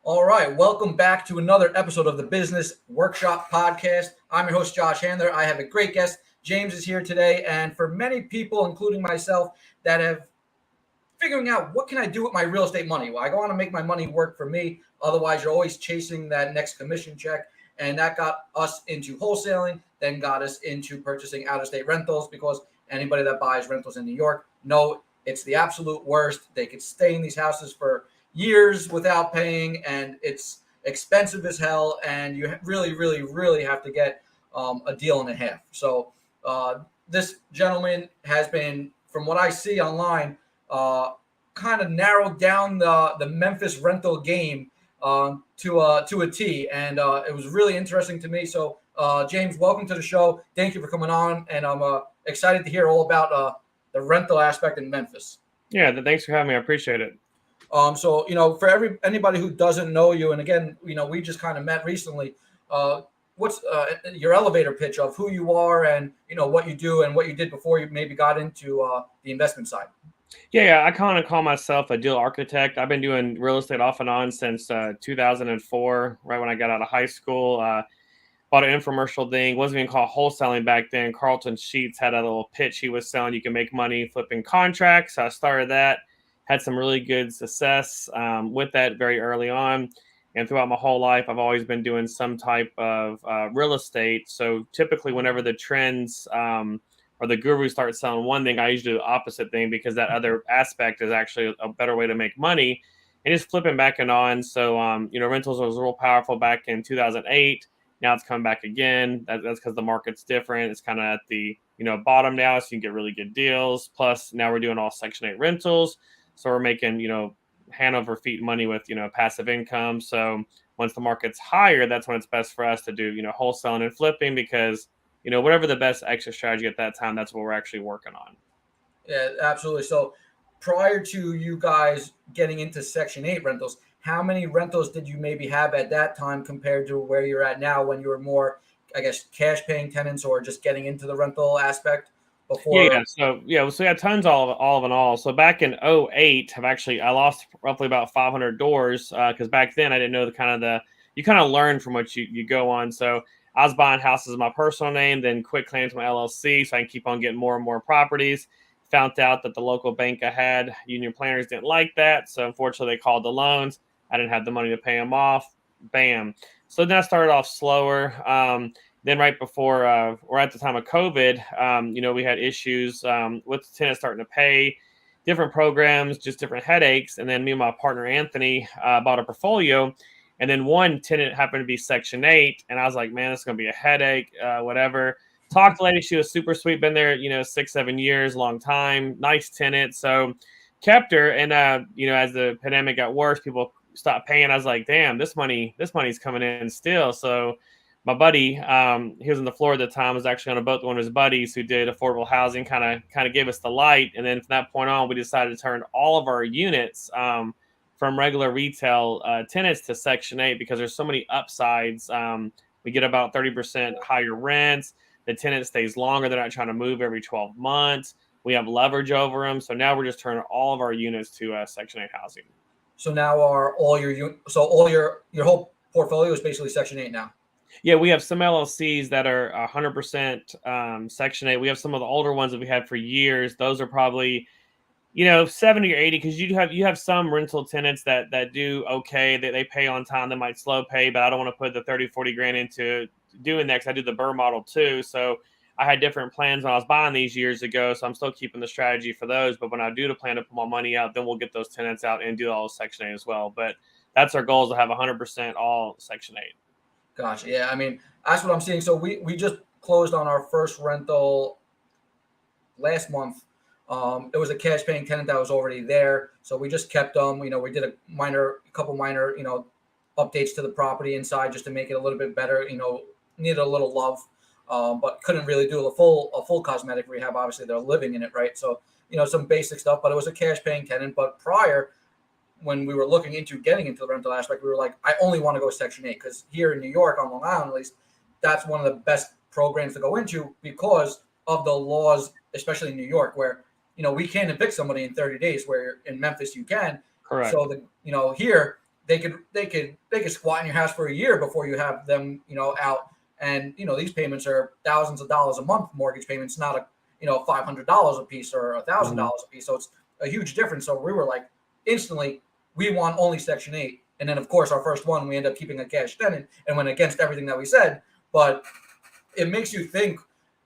All right, welcome back to another episode of the Business Workshop Podcast. I'm your host, Josh Handler. I have a great guest. James is here today, and for many people, including myself, that have figuring out what can I do with my real estate money. Well, I want to make my money work for me. Otherwise, you're always chasing that next commission check, and that got us into wholesaling, then got us into purchasing out-of-state rentals because anybody that buys rentals in New York know it's the absolute worst. They could stay in these houses for years without paying, and it's expensive as hell, and you really, really, really have to get a deal and a half. So this gentleman has been, from what I see online, uh, kind of narrowed down the Memphis rental game to a T, and it was really interesting to me. So, James, welcome to the show. Thank you for coming on, and I'm excited to hear all about the rental aspect in Memphis. Yeah, thanks for having me. I appreciate it. So for anybody who doesn't know you, and again, we just kind of met recently. What's your elevator pitch of who you are and what you do and what you did before you maybe got into the investment side? Yeah, I kind of call myself a deal architect. I've been doing real estate off and on since 2004, right when I got out of high school. Bought an infomercial thing. Wasn't even called wholesaling back then. Carlton Sheets had a little pitch he was selling. You can make money flipping contracts. So I started that. Had some really good success with that very early on. And throughout my whole life, I've always been doing some type of real estate. So typically, whenever the trends or the gurus start selling one thing, I usually do the opposite thing because that other aspect is actually a better way to make money. And just flipping back and on. So, rentals was real powerful back in 2008. Now it's coming back again. That's because the market's different. It's kind of at the bottom now, so you can get really good deals. Plus, now we're doing all Section 8 rentals, so we're making hand over feet money with passive income. So once the market's higher, that's when it's best for us to do wholesaling and flipping because whatever the best exit strategy at that time, that's what we're actually working on. Yeah, absolutely. So prior to you guys getting into Section 8 rentals, how many rentals did you maybe have at that time compared to where you're at now when you were more, I guess, cash paying tenants or just getting into the rental aspect Yeah. before? So yeah, tons all of in all. So back in '08, I lost roughly about 500 doors because back then I didn't know you kind of learn from what you go on. So I was buying houses in my personal name, then quit claiming to my LLC so I can keep on getting more and more properties. Found out that the local bank I had, union planners didn't like that. So unfortunately, they called the loans. I didn't have the money to pay them off. Bam. So then I started off slower. Then right before or at the time of COVID, we had issues with the tenants starting to pay, different programs, just different headaches. And then me and my partner, Anthony, bought a portfolio. And then one tenant happened to be Section 8. And I was like, man, it's going to be a headache, whatever. Talked to the lady. She was super sweet. Been there, 6, 7 years, long time. Nice tenant. So kept her. And, as the pandemic got worse, people stopped paying. I was like, damn, this money's coming in still. So my buddy, he was in the floor at the time, was actually on a boat with one of his buddies who did affordable housing, kind of gave us the light. And then from that point on, we decided to turn all of our units from regular retail tenants to Section 8 because there's so many upsides. We get about 30% higher rents. The tenant stays longer. They're not trying to move every 12 months. We have leverage over them. So now we're just turning all of our units to Section 8 housing. So now are all your whole portfolio is basically Section 8 now? Yeah, we have some LLCs that are 100% Section 8. We have some of the older ones that we had for years. Those are probably, 70 or 80 because you have some rental tenants that do okay. They pay on time. They might slow pay, but I don't want to put the 30, 40 grand into doing that because I do the BRRRR model too. So I had different plans when I was buying these years ago. So I'm still keeping the strategy for those. But when I do the plan to put my money out, then we'll get those tenants out and do all Section 8 as well. But that's our goal is to have 100% all Section 8. Gotcha. Yeah, I mean, that's what I'm seeing. So we just closed on our first rental last month. It was a cash paying tenant that was already there. So we just kept them. We did a couple minor, updates to the property inside just to make it a little bit better. Needed a little love, but couldn't really do a full cosmetic rehab. Obviously, they're living in it, right? So, some basic stuff, but it was a cash paying tenant. But prior, when we were looking into getting into the rental aspect, we were like, I only want to go Section 8 because here in New York, on Long Island at least, that's one of the best programs to go into because of the laws, especially in New York, where we can't evict somebody in 30 days, where in Memphis you can. Correct. So here they could squat in your house for a year before you have them, out. And these payments are thousands of dollars a month. Mortgage payments, not $500 a piece or $1,000 a piece. So it's a huge difference. So we were like, instantly, we want only Section 8. And then, of course, our first one, we end up keeping a cash tenant and went against everything that we said. But it makes you think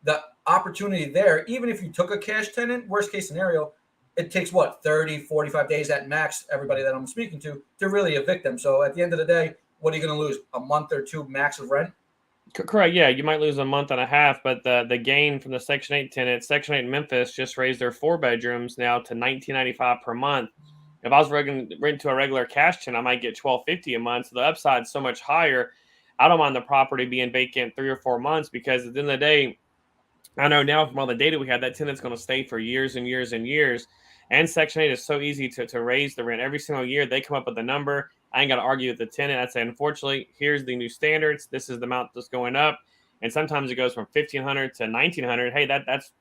the opportunity there, even if you took a cash tenant, worst case scenario, it takes 30, 45 days at max, everybody that I'm speaking to really evict them. So at the end of the day, what are you going to lose? A month or two max of rent? Correct. Yeah, you might lose a month and a half, but the gain from the Section 8 tenants, Section 8 in Memphis just raised their 4 bedrooms now to $19.95 per month. If I was renting to a regular cash tenant, I might get $12.50 a month. So the upside's so much higher. I don't mind the property being vacant 3 or 4 months, because at the end of the day, I know now from all the data we have, that tenant's going to stay for years and years and years. And Section 8 is so easy to raise the rent every single year. They come up with a number. I ain't got to argue with the tenant. I'd say, unfortunately, here's the new standards. This is the amount that's going up. And sometimes it goes from $1,500 to $1,900. Hey, that's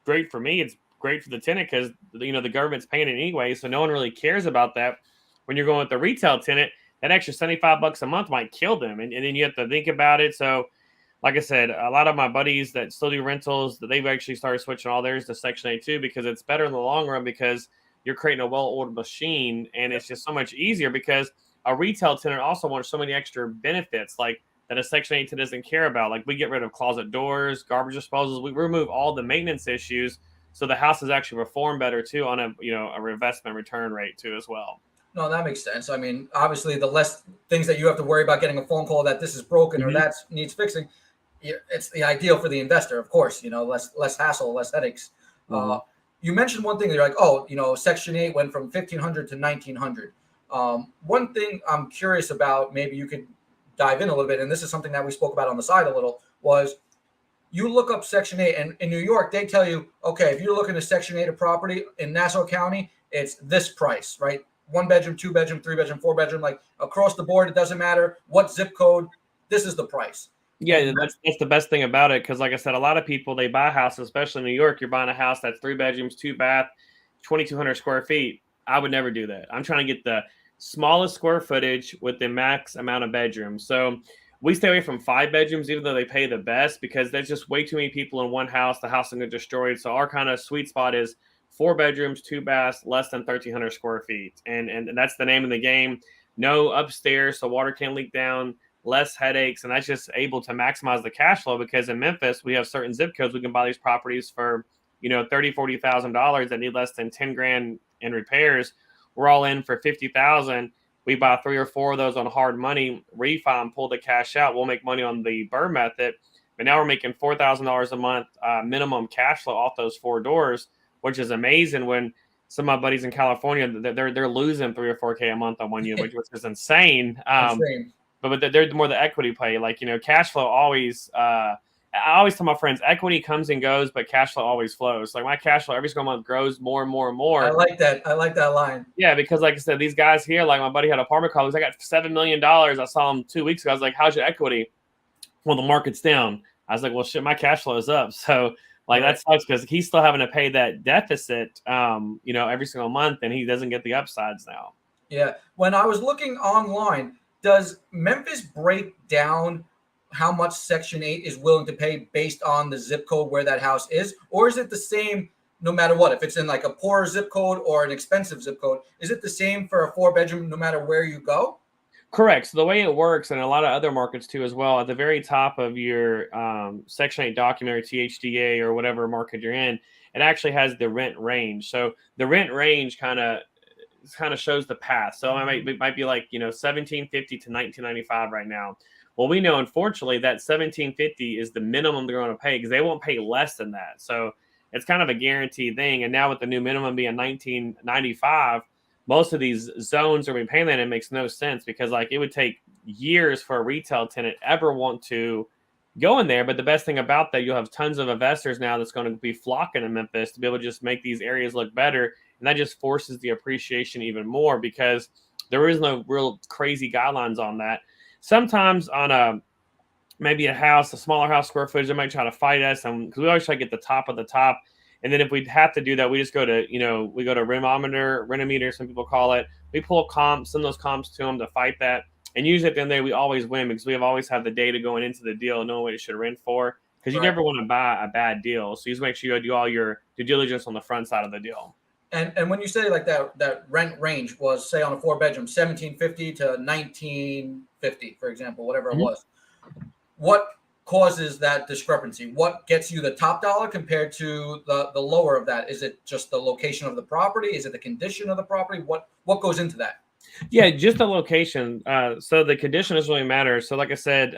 great for me. It's great for the tenant because, the government's paying it anyway. So no one really cares about that. When you're going with the retail tenant, that extra $75 a month might kill them. And then you have to think about it. So, like I said, a lot of my buddies that still do rentals, that they've actually started switching all theirs to Section 8 too, because it's better in the long run, because you're creating a well-oiled machine, and it's just so much easier, because a retail tenant also wants so many extra benefits, like that a Section 8 tenant doesn't care about. Like, we get rid of closet doors, garbage disposals. We remove all the maintenance issues, so the house is actually perform better too on a investment return rate too as well. No, that makes sense. I mean, obviously, the less things that you have to worry about getting a phone call that this is broken or that needs fixing, it's the ideal for the investor, of course. Less hassle, less headaches. You mentioned one thing. You're like, Section 8 went from 1,500 to 1,900. One thing I'm curious about, maybe you could dive in a little bit, and this is something that we spoke about on the side a little, was you look up Section 8, and in New York, they tell you, okay, if you're looking at Section 8 of property in Nassau County, it's this price, right? 1 bedroom, 2 bedroom, 3 bedroom, 4 bedroom, like across the board, it doesn't matter what zip code, this is the price. Yeah, that's the best thing about it, because like I said, a lot of people, they buy houses, especially in New York. You're buying a house that's 3 bedrooms, 2 bath, 2,200 square feet. I would never do that. I'm trying to get the smallest square footage with the max amount of bedrooms. So we stay away from 5 bedrooms, even though they pay the best, because there's just way too many people in one house. The house will get destroyed. So our kind of sweet spot is 4 bedrooms, 2 baths, less than 1,300 square feet. And that's the name of the game. No upstairs, so water can't leak down. Less headaches, and that's just able to maximize the cash flow, because in Memphis we have certain zip codes we can buy these properties for $30,000-$40,000 that need less than 10 grand in repairs. We're all in for 50,000. We buy 3 or 4 of those on hard money, refi and pull the cash out. We'll make money on the BRRRR method, but now we're making $4,000 a month minimum cash flow off those 4 doors, which is amazing. When some of my buddies in California, they're losing 3 or 4K a month on one unit, which is insane. But they're more the equity play. Like, cash flow always, I always tell my friends, equity comes and goes, but cash flow always flows. Like, my cash flow every single month grows more and more and more. I like that. I like that line. Yeah, because like I said, these guys here, like my buddy had an apartment complex. I got $7 million. I saw him 2 weeks ago. I was like, how's your equity? Well, the market's down. I was like, well, shit, my cash flow is up. So like that sucks, because he's still having to pay that deficit, every single month, and he doesn't get the upsides now. Yeah. When I was looking online, does Memphis break down how much Section 8 is willing to pay based on the zip code where that house is? Or is it the same no matter what? If it's in like a poor zip code or an expensive zip code, is it the same for a 4 bedroom no matter where you go? Correct. So the way it works, and a lot of other markets too as well, at the very top of your Section 8 document, or THDA, or whatever market you're in, it actually has the rent range. So the rent range kind of shows the path. So it might be like, $1,750 to $1,995 right now. Well, we know, unfortunately, that $1,750 is the minimum they're going to pay, because they won't pay less than that. So it's kind of a guaranteed thing. And now with the new minimum being $1,995, most of these zones are being paying that. It makes no sense, because like it would take years for a retail tenant ever want to go in there. But the best thing about that, you'll have tons of investors now that's going to be flocking to Memphis to be able to just make these areas look better. And that just forces the appreciation even more, because there is no real crazy guidelines on that. Sometimes on maybe a smaller house square footage, they might try to fight us, and because we always try to get the top of the top. And then if we have to do that, we just go to, we go to renometer, some people call it, We pull comps, send those comps to them to fight that. And usually at the end of the day, we always win because we have always have the data going into the deal, knowing what it should rent for. Because you Right. never want to buy a bad deal. So you just make sure you do all your due diligence on the front side of the deal. And when you say like that rent range was, say, on a 4 bedroom, 1750 to 1950, for example, whatever it Mhm. was, what causes that discrepancy? What gets you the top dollar compared to the lower of that? Is it just the location of the property? Is it the condition of the property? What goes into that? Yeah, just the location. So the condition doesn't really matter. So, like I said,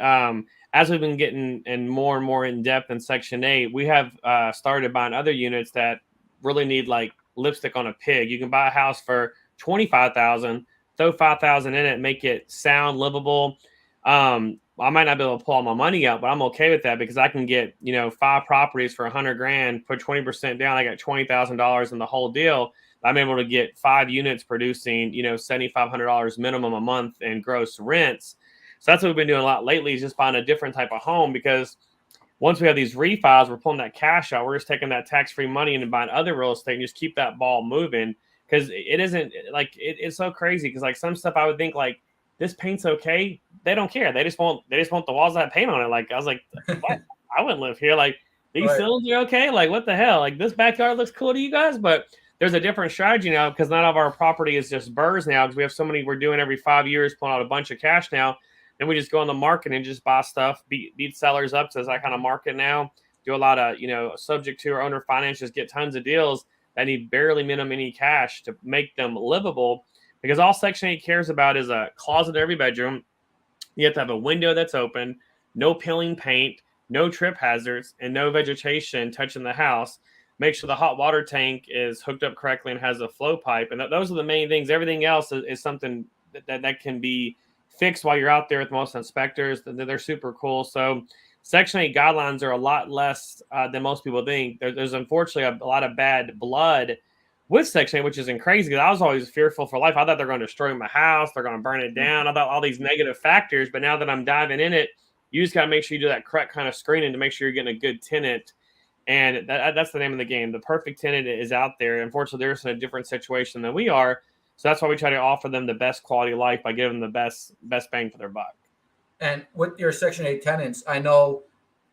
as we've been getting and more in depth in Section 8, we have started buying other units that really need like lipstick on a pig. You can buy a house for 25,000, throw 5,000 in it, make it sound livable. I might not be able to pull all my money out, but I'm okay with that because I can get 5 properties for 100 grand, put 20% down. I got $20,000 in the whole deal. I'm able to get 5 units producing, $7,500 minimum a month in gross rents. So that's what we've been doing a lot lately, is just buying a different type of home, because once we have these refis, we're pulling that cash out. We're just taking that tax-free money and buying other real estate and just keep that ball moving. Because it isn't like it's so crazy. Because like some stuff I would think like this paint's okay, they don't care. They just want the walls that have paint on it. Like I was like, what? I wouldn't live here. Like these Right. ceilings are okay. Like what the hell? Like this backyard looks cool to you guys, but there's a different strategy now because not all of our property is just burrs now, because we have so many we're doing every 5 years, pulling out a bunch of cash now. Then we just go on the market and just buy stuff, beat sellers up to that kind of market now. Do a lot of, subject to or owner finances, get tons of deals that need barely minimum any cash to make them livable. Because all Section 8 cares about is a closet in every bedroom. You have to have a window that's open, no peeling paint, no trip hazards, and no vegetation touching the house. Make sure the hot water tank is hooked up correctly and has a flow pipe. And those are the main things. Everything else is something that can be fixed while you're out there with most inspectors. They're super cool. So Section 8 guidelines are a lot less than most people think. There's unfortunately a lot of bad blood with Section 8, which is crazy because I was always fearful for life. I thought they're going to destroy my house. They're going to burn it down. I thought all these negative factors. But now that I'm diving in it, you just got to make sure you do that correct kind of screening to make sure you're getting a good tenant. And that's the name of the game. The perfect tenant is out there. Unfortunately, they're in a different situation than we are. So that's why we try to offer them the best quality of life by giving them the best bang for their buck. And with your Section 8 tenants, I know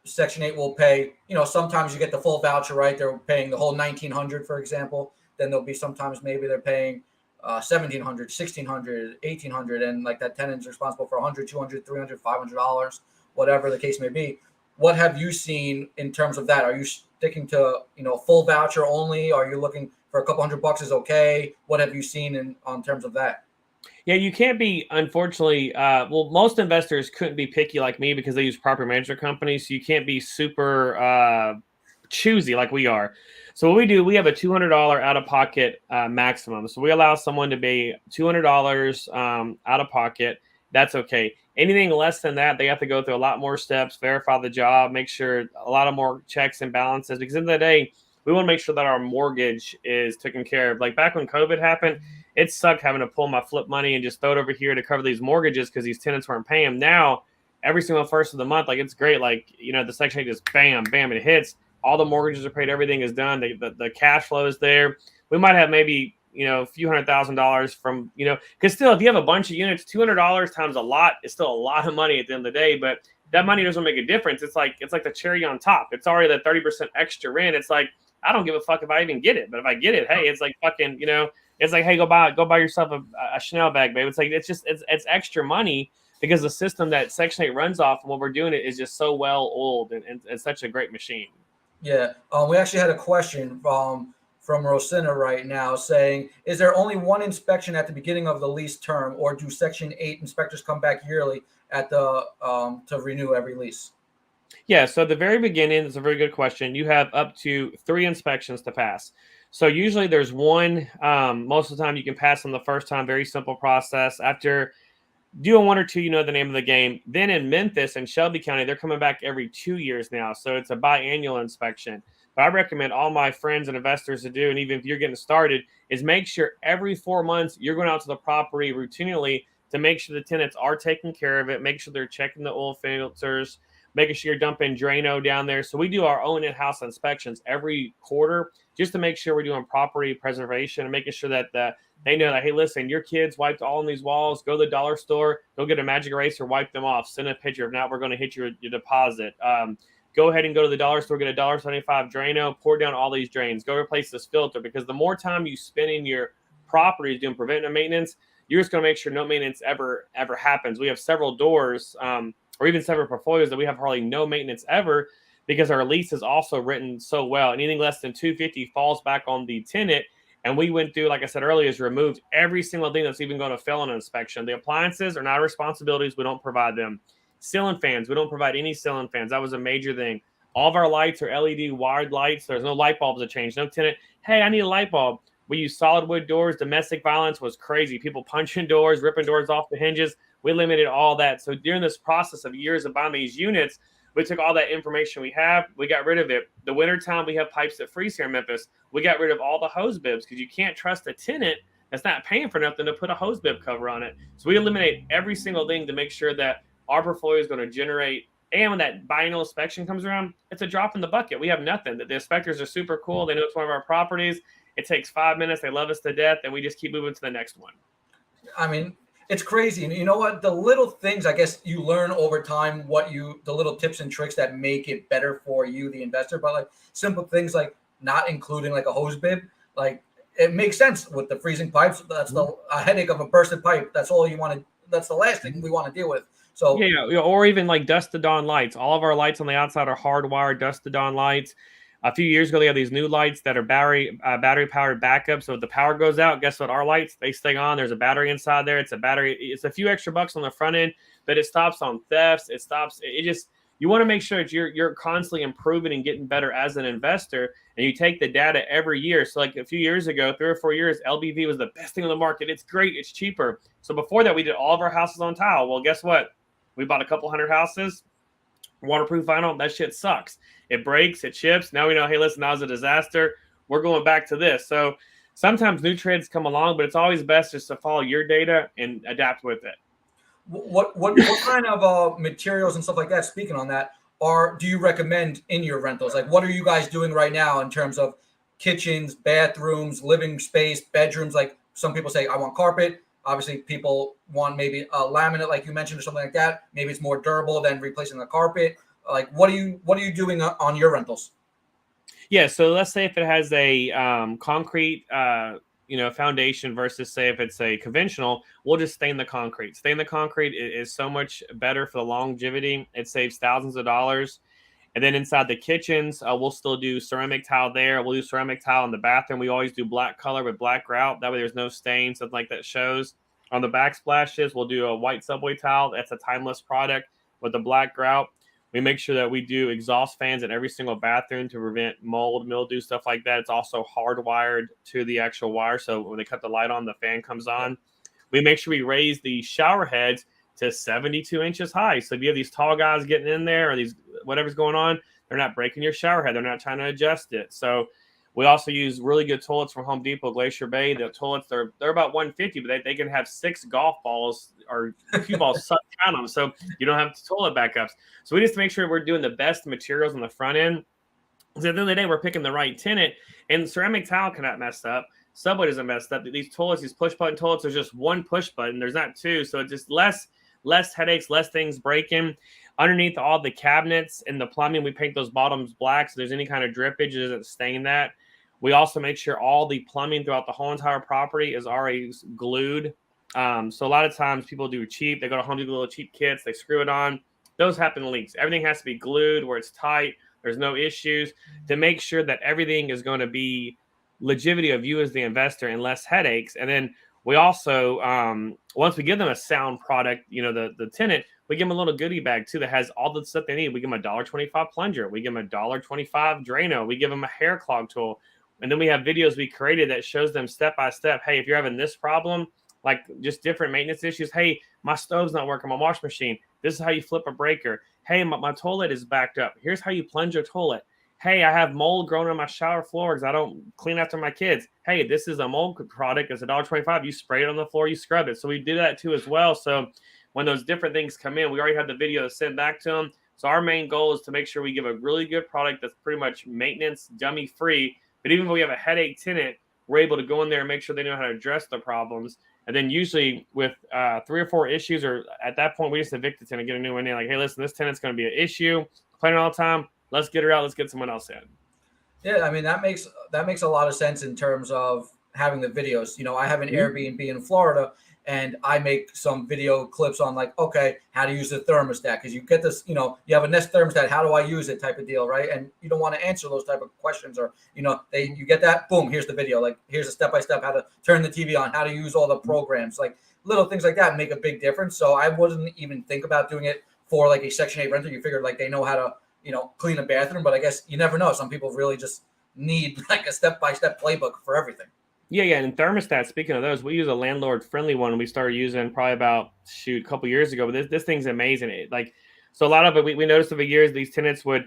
Section 8 will pay, sometimes you get the full voucher, right? They're paying the whole 1900, for example. Then there'll be sometimes maybe they're paying 1700, 1600, 1800, and like that tenant's responsible for 100, 200, 300, $500, whatever the case may be. What have you seen in terms of that? Are you sticking to, full voucher only? Are you looking for a couple $100 is okay? What have you seen on terms of that? Yeah, you can't be, unfortunately, most investors couldn't be picky like me because they use property management companies. So you can't be super choosy like we are. So what we do, we have a $200 out of pocket maximum. So we allow someone to pay $200 out of pocket. That's okay. Anything less than that, they have to go through a lot more steps, verify the job, make sure a lot of more checks and balances. Because in the day, we want to make sure that our mortgage is taken care of. Like back when COVID happened, it sucked having to pull my flip money and just throw it over here to cover these mortgages because these tenants weren't paying. Now, every single first of the month, like it's great. Like, the Section 8 just bam, bam, it hits. All the mortgages are paid. Everything is done. The cash flow is there. We might have maybe, a few $100,000 from, because still, if you have a bunch of units, $200 times a lot is still a lot of money at the end of the day. But that money doesn't make a difference. It's like the cherry on top. It's already the 30% extra rent. It's like, I don't give a fuck if I even get it. But if I get it, hey, it's like fucking, it's like, hey, go buy yourself a Chanel bag, babe. It's like, it's extra money because the system that Section 8 runs off and what we're doing it is just so well oiled and it's such a great machine. Yeah. We actually had a question from Rosina right now saying, is there only one inspection at the beginning of the lease term, or do Section 8 inspectors come back yearly at the to renew every lease? Yeah, so at the very beginning, it's a very good question. You have up to 3 inspections to pass. So usually there's one. Most of the time you can pass them the first time. Very simple process. After doing 1 or 2, you know the name of the game. Then in Memphis and Shelby County, they're coming back every 2 years now. So it's a biannual inspection. But I recommend all my friends and investors to do, and even if you're getting started, is make sure every 4 months you're going out to the property routinely to make sure the tenants are taking care of it, make sure they're checking the oil filters, making sure you're dumping Drano down there. So we do our own in-house inspections every quarter just to make sure we're doing property preservation and making sure that They know that, hey, listen, your kids wiped all on these walls. Go to the dollar store, go get a magic eraser, wipe them off. Send a picture. If not, we're going to hit your deposit. Go ahead and go to the dollar store, get a $1.75 Drano, pour down all these drains. Go replace this filter, because the more time you spend in your properties doing preventive maintenance, you're just going to make sure no maintenance ever happens. We have several doors, or even several portfolios that we have hardly no maintenance ever, because our lease is also written so well. Anything less than $250 falls back on the tenant. And we went through, like I said earlier, is removed every single thing that's even going to fail on an inspection. The appliances are not our responsibilities. We don't provide them. Ceiling fans, we don't provide any ceiling fans. That was a major thing. All of our lights are LED wired lights. There's no light bulbs to change. No tenant, hey, I need a light bulb. We use solid wood doors. Domestic violence was crazy. People punching doors, ripping doors off the hinges. We limited all that. So during this process of years of buying these units, we took all that information we have. We got rid of it. The wintertime, we have pipes that freeze here in Memphis. We got rid of all the hose bibs, because you can't trust a tenant that's not paying for nothing to put a hose bib cover on it. So we eliminate every single thing to make sure that our portfolio is going to generate. And when that biennial inspection comes around, it's a drop in the bucket. We have nothing. The inspectors are super cool. They know it's one of our properties. It takes 5 minutes. They love us to death, and we just keep moving to the next one. I mean, it's crazy. And you know what? The little things, I guess you learn over time, the little tips and tricks that make it better for you, the investor. But like simple things like not including like a hose bib, like it makes sense with the freezing pipes. That's a headache of a bursted pipe. That's all you want to, that's the last thing we want to deal with. So yeah, or even like dust to dawn lights. All of our lights on the outside are hardwired dust to dawn lights. A few years ago, they have these new lights that are battery powered backup. So if the power goes out, guess what? Our lights, they stay on. There's a battery inside there. It's a few extra bucks on the front end, but it stops on thefts. You want to make sure that you're constantly improving and getting better as an investor, and you take the data every year. So like a few years ago, 3 or 4 years, LBV was the best thing on the market. It's great. It's cheaper. So before that, we did all of our houses on tile. Well, guess what? We bought a couple hundred houses. Waterproof vinyl, that shit sucks. It breaks, it chips. Now we know, hey, listen, that was a disaster. We're going back to this. So sometimes new trends come along, but it's always best just to follow your data and adapt with it. What kind of materials and stuff like that, speaking on that, do you recommend in your rentals? Like, what are you guys doing right now in terms of kitchens, bathrooms, living space, bedrooms? Like some people say, I want carpet. Obviously, people want maybe a laminate, like you mentioned, or something like that. Maybe it's more durable than replacing the carpet. Like, what are you doing on your rentals? Yeah, so let's say if it has a concrete, foundation versus say if it's a conventional, we'll just stain the concrete. Stain the concrete is so much better for the longevity. It saves thousands of dollars. And then inside the kitchens, we'll still do ceramic tile there. We'll do ceramic tile in the bathroom. We always do black color with black grout. That way there's no stain, something like that shows. On the backsplashes, we'll do a white subway tile. That's a timeless product with the black grout. We make sure that we do exhaust fans in every single bathroom to prevent mold, mildew, stuff like that. It's also hardwired to the actual wire. So when they cut the light on, the fan comes on. We make sure we raise the shower heads to 72 inches high. So if you have these tall guys getting in there or these whatever's going on, they're not breaking your shower head. They're not trying to adjust it. So we also use really good toilets from Home Depot, Glacier Bay. The toilets, they're about 150, but they can have 6 golf balls or cue balls sucked down them. So you don't have toilet backups. So we just make sure we're doing the best materials on the front end. Because at the end of the day, we're picking the right tenant. And ceramic tile cannot mess up. Subway doesn't mess up. These toilets, these push button toilets, there's just one push button. There's not 2. So it's just less headaches, less things breaking. Underneath all the cabinets and the plumbing, we paint those bottoms black. So there's any kind of drippage, it doesn't stain that. We also make sure all the plumbing throughout the whole entire property is already glued. So a lot of times people do cheap. They go to Home Depot, little cheap kits. They screw it on. Those happen leaks. Everything has to be glued where it's tight. There's no issues to make sure that everything is going to be longevity of you as the investor and less headaches. And then we also, once we give them a sound product, the tenant, we give them a little goodie bag too that has all the stuff they need. We give them a $1.25 plunger. We give them a $1.25 Drano. We give them a hair clog tool. And then we have videos we created that shows them step by step. Hey, if you're having this problem, like just different maintenance issues. Hey, my stove's not working, my wash machine. This is how you flip a breaker. Hey, my toilet is backed up. Here's how you plunge your toilet. Hey, I have mold growing on my shower floor because I don't clean after my kids. Hey, this is a mold product. It's $1.25. You spray it on the floor, you scrub it. So we do that too as well. So when those different things come in, we already have the video to send back to them. So our main goal is to make sure we give a really good product that's pretty much maintenance dummy free. But even if we have a headache tenant, we're able to go in there and make sure they know how to address the problems. And then usually with 3 or 4 issues, or at that point, we just evict the tenant, get a new one in. Like, hey, listen, this tenant's going to be an issue, complaining all the time. Let's get her out. Let's get someone else in. Yeah, I mean that makes a lot of sense in terms of having the videos. I have an Airbnb in Florida, and I make some video clips on like, okay, how to use the thermostat, because you get this, you have a Nest thermostat, how do I use it type of deal, right? And you don't want to answer those type of questions, or you get that, boom, here's the video, like here's a step by step how to turn the TV on, how to use all the programs, like little things like that make a big difference. So I wouldn't even think about doing it for like a Section 8 renter. You figured like they know how to clean a bathroom, but I guess you never know. Some people really just need like a step-by-step playbook for everything. Yeah. And thermostats, speaking of those, we use a landlord-friendly one we started using probably about, a couple years ago, but this thing's amazing. So a lot of it, we noticed over years, these tenants would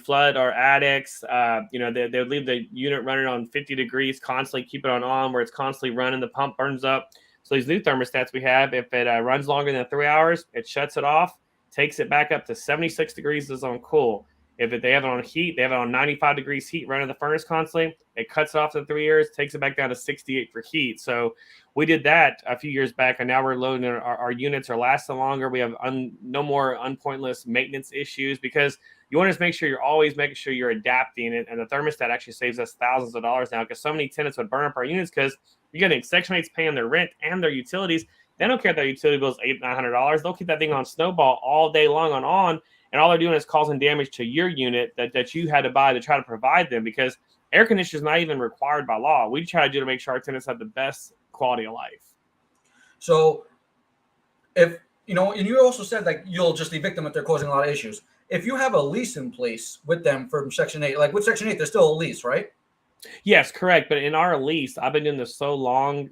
flood our attics. They would leave the unit running on 50 degrees, constantly keep it on where it's constantly running, the pump burns up. So these new thermostats we have, if it runs longer than 3 hours, it shuts it off, takes it back up to 76 degrees is on cool. If they have it on heat, they have it on 95 degrees heat running the furnace constantly. It cuts it off to 3 years, takes it back down to 68 for heat. So we did that a few years back, and now we're loading our units are lasting longer. We have no more unpointless maintenance issues, because you want to just make sure you're always making sure you're adapting it. And the thermostat actually saves us thousands of dollars now, because so many tenants would burn up our units because you're getting Section 8's paying their rent and their utilities. They don't care if their utility bill is $800-900. They'll keep that thing on snowball all day long on. And all they're doing is causing damage to your unit that you had to buy to try to provide them, because air conditioning is not even required by law. We try to do to make sure our tenants have the best quality of life. So if, and you also said like you'll just evict them if they're causing a lot of issues. If you have a lease in place with them from Section 8, like with Section 8, there's still a lease, right? Yes, correct. But in our lease, I've been doing this so long.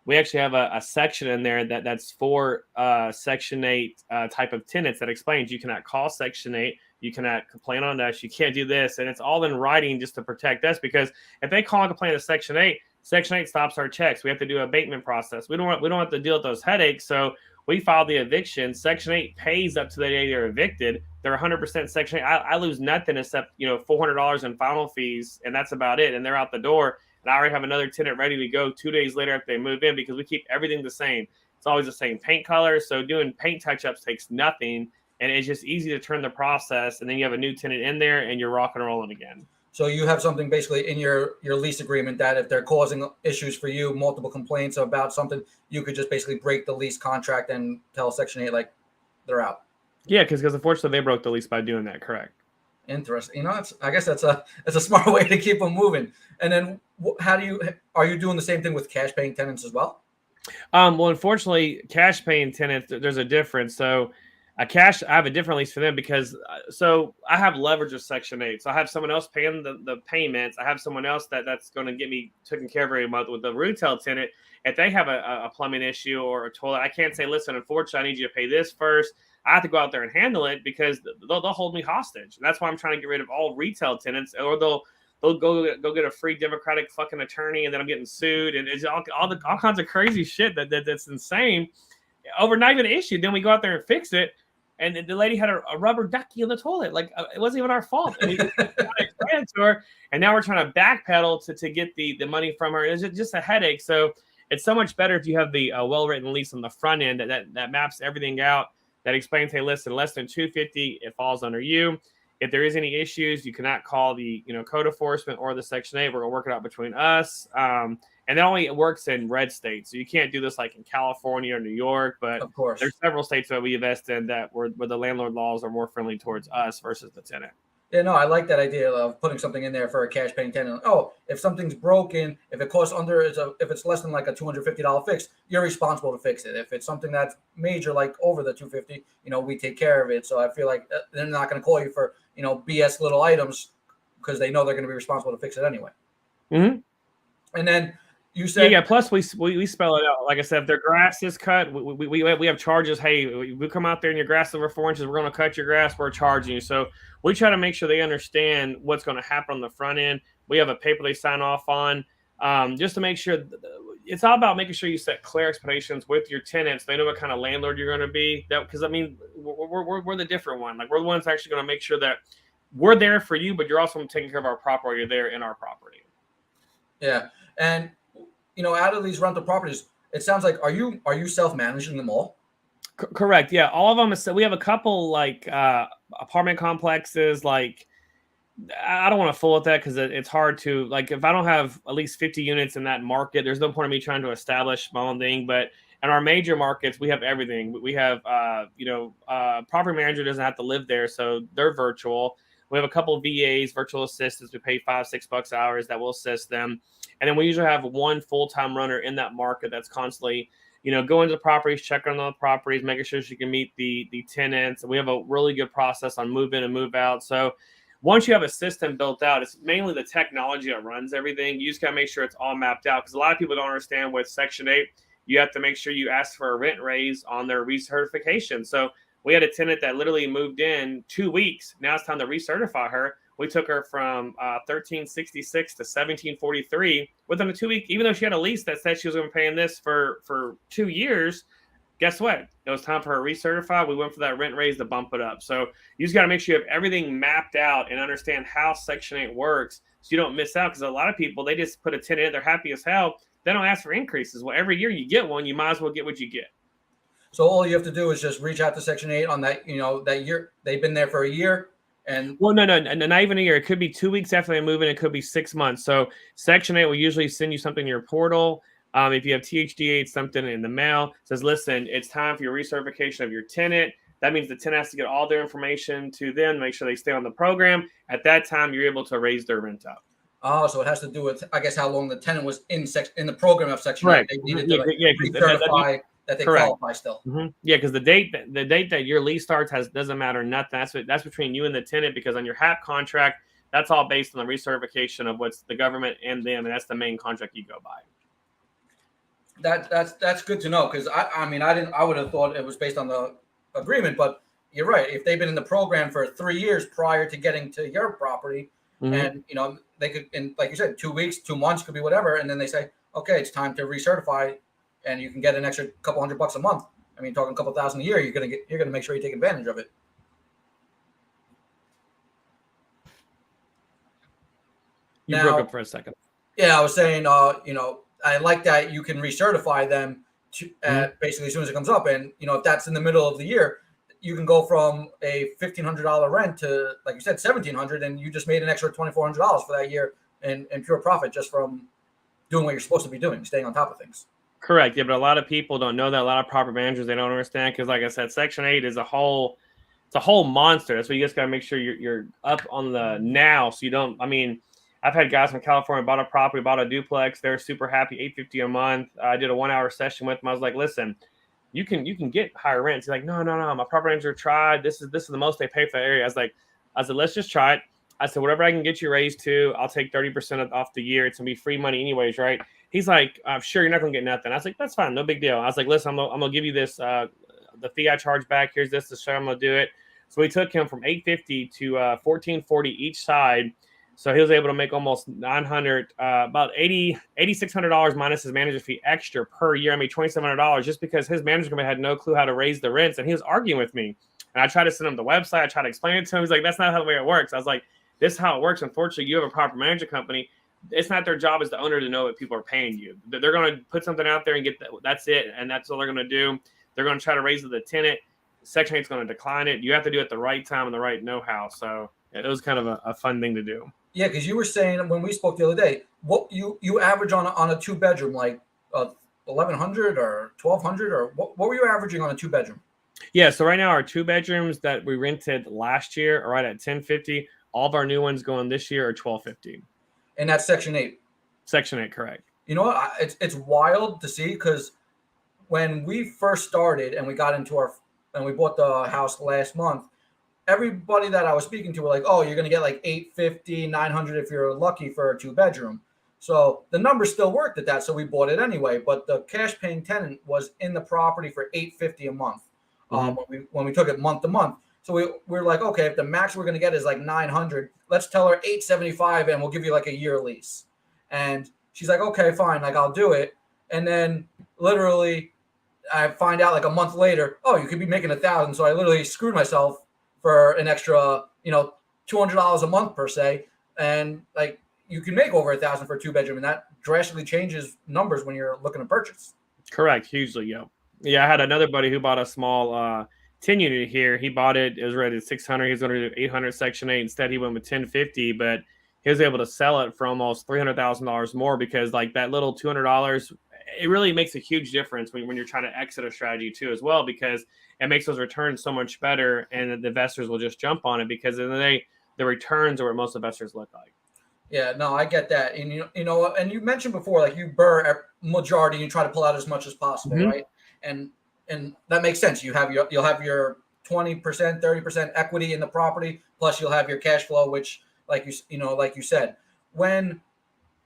We actually have a section in there that's for Section 8 type of tenants that explains you cannot call Section 8, you cannot complain on us, you can't do this. And it's all in writing just to protect us, because if they call and complain to Section 8, Section 8 stops our checks. We have to do an abatement process. We don't have to deal with those headaches. So we file the eviction. Section 8 pays up to the day they're evicted. They're 100% Section 8. I lose nothing except $400 in final fees, and that's about it. And they're out the door. And I already have another tenant ready to go 2 days later after they move in, because we keep everything the same. It's always the same paint color. So doing paint touch-ups takes nothing. And it's just easy to turn the process. And then you have a new tenant in there and you're rock and rolling again. So you have something basically in your lease agreement that if they're causing issues for you, multiple complaints about something, you could just basically break the lease contract and tell Section 8 like they're out. Yeah, because unfortunately they broke the lease by doing that. Correct. Interesting. I guess that's a smart way to keep them moving. And then are you doing the same thing with cash paying tenants as well? Well, unfortunately, cash paying tenants, there's a difference. So I have a different lease for them, because so I have leverage of Section 8. So I have someone else paying the payments. I have someone else that's going to get me taken care of every month. With the retail tenant, if they have a plumbing issue or a toilet, I can't say, listen, unfortunately, I need you to pay this first. I have to go out there and handle it, because they'll hold me hostage. And that's why I'm trying to get rid of all retail tenants, or they'll go get a free Democratic fucking attorney, and then I'm getting sued, and it's all kinds of crazy shit that's insane over not even an issue. Then we go out there and fix it, and the lady had a rubber ducky in the toilet. Like, it wasn't even our fault. And we got it to her, and now we're trying to backpedal to get the money from her. It's just a headache. So it's so much better if you have the well-written lease on the front end that maps everything out, that explains, hey, listen, less than $250, it falls under you. If there is any issues, you cannot call the code enforcement or the Section 8. We're gonna work it out between us. And that only works in red states. So you can't do this like in California or New York, but of course, there's several states that we invest in where the landlord laws are more friendly towards us versus the tenant. Yeah, no, I like that idea of putting something in there for a cash paying tenant. Oh, if something's broken, if it costs if it's less than like a $250 fix, you're responsible to fix it. If it's something that's major, like over the $250, we take care of it. So I feel like they're not going to call you for, BS little items, because they know they're going to be responsible to fix it anyway. Mm-hmm. And then you said, yeah. Plus, we spell it out. Like I said, if their grass is cut, we have charges. Hey, we come out there and your grass is over 4 inches, we're going to cut your grass. We're charging you. So we try to make sure they understand what's going to happen on the front end. We have a paper they sign off on, just to make sure. It's all about making sure you set clear expectations with your tenants. They know what kind of landlord you're going to be. Because we're the different one. Like, we're the ones actually going to make sure that we're there for you, but you're also taking care of our property. You're there in our property. Yeah. And out of these rental properties, it sounds like are you self-managing them all? Correct. Yeah, all of them. So we have a couple like apartment complexes. Like I don't want to fool with that because it's hard to like if I don't have at least 50 units in that market, there's no point in me trying to establish my own thing. But in our major markets, we have everything. We have property manager doesn't have to live there, so they're virtual. We have a couple of VAs, virtual assistants. We pay $5-6 hours that will assist them, and then we usually have one full-time runner in that market that's constantly going to the properties, checking on the properties, making sure she can meet the tenants. And we have a really good process on move in and move out. So once you have a system built out, it's mainly the technology that runs everything. You just got to make sure it's all mapped out because a lot of people don't understand with Section 8, you have to make sure you ask for a rent raise on their recertification. So we had a tenant that literally moved in 2 weeks. Now it's time to recertify her. We took her from 1366 to 1743 within a 2 week, even though she had a lease that said she was going to be paying this for 2 years. Guess what? It was time for her to recertify. We went for that rent raise to bump it up. So you just got to make sure you have everything mapped out and understand how Section 8 works so you don't miss out. Because a lot of people, they just put a tenant in, they're happy as hell. They don't ask for increases. Well, every year you get one, you might as well get what you get. So all you have to do is just reach out to Section 8 on that, that year. They've been there for a year. And well, no, not even a year. It could be 2 weeks after they move in. It could be 6 months. So Section 8 will usually send you something in your portal. If you have THDA, it's something in the mail. It says, listen, it's time for your recertification of your tenant. That means the tenant has to get all their information to them, make sure they stay on the program. At that time, you're able to raise their rent up. Oh, so it has to do with, I guess, how long the tenant was in the program of Section 8. Right. They needed to recertify that they qualify still. Mm-hmm. Yeah, because the date that your lease starts doesn't matter nothing. That's between you and the tenant because on your HAP contract, that's all based on the recertification of what's the government and them, and that's the main contract you go by. That's good to know because I would have thought it was based on the agreement, but you're right. If they've been in the program for 3 years prior to getting to your property, and they could, in like you said, 2 weeks, 2 months could be whatever, and then they say, okay, it's time to recertify, and you can get an extra couple $100 a month. I mean, talking a couple thousand a year, you're gonna make sure you take advantage of it. You broke up for a second. Yeah, I was saying, I like that you can recertify them basically as soon as it comes up. And, if that's in the middle of the year, you can go from a $1,500 rent to, like you said, $1,700, and you just made an extra $2,400 for that year in pure profit just from doing what you're supposed to be doing, staying on top of things. Correct. Yeah, but a lot of people don't know that. A lot of property managers, they don't understand because, like I said, Section 8 is it's a whole monster. That's why you just got to make sure you're up on the now so you don't, I've had guys from California bought a property, bought a duplex. They're super happy, $850 a month. I did a 1-hour session with them. I was like, listen, you can get higher rents. He's like, no. My property manager tried. This is the most they pay for the area. I said, let's just try it. I said, whatever I can get you raised to, I'll take 30% off the year. It's gonna be free money anyways, right? He's like, I'm sure you're not gonna get nothing. I was like, that's fine, no big deal. I was like, listen, I'm gonna give you this, the fee I charge back. Here's this to show I'm gonna do it. So we took him from $850 to $1,440 each side. So he was able to make almost $900, about $8,600 minus his manager fee extra per year. I mean, $2,700 just because his manager company had no clue how to raise the rents, and he was arguing with me. And I tried to send him the website. I tried to explain it to him. He's like, "That's not how the way it works." I was like, "This is how it works. Unfortunately, you have a property manager company. It's not their job as the owner to know what people are paying you. They're going to put something out there and get that. That's it, and that's all they're going to do. They're going to try to raise the tenant. Section 8 is going to decline it. You have to do it at the right time and the right know-how." So it was kind of a fun thing to do. Yeah, because you were saying when we spoke the other day, what you average on a 2-bedroom, like 1,100 or 1,200, or what were you averaging on a 2-bedroom? Yeah, so right now our 2 bedrooms that we rented last year are right at $1,050. All of our new ones going this year are $1,250. And that's Section 8. Section 8, correct. You know what? It's wild to see because when we first started and we got into and we bought the house last month, everybody that I was speaking to were like, "Oh, you're going to get like $850, $900 if you're lucky for a 2-bedroom." So the numbers still worked at that, so we bought it anyway. But the cash paying tenant was in the property for $850 a month when we took it month to month. So we were like, okay, if the max we're going to get is like $900, let's tell her $875 and we'll give you like a year lease. And she's like, okay, fine, like I'll do it. And then literally I find out like a month later, oh, you could be making $1,000. So I literally screwed myself for an extra, $200 a month per se. And like, you can make over $1,000 for a 2-bedroom, and that drastically changes numbers when you're looking to purchase. Correct. Hugely. Yeah. Yeah. I had another buddy who bought a small 10 unit here. He bought it. It was rated 600. He was going to do 800 Section 8. Instead, he went with 1050, but he was able to sell it for almost $300,000 more because like that little $200, it really makes a huge difference when you're trying to exit a strategy too, as well, because it makes those returns so much better. And the investors will just jump on it because in the day, the returns are what most investors look like. Yeah, no, I get that. And you know, and you mentioned before, like you burr a majority, you try to pull out as much as possible, right? And that makes sense. You'll have your 20%, 30% equity in the property, plus you'll have your cash flow, which like you said, when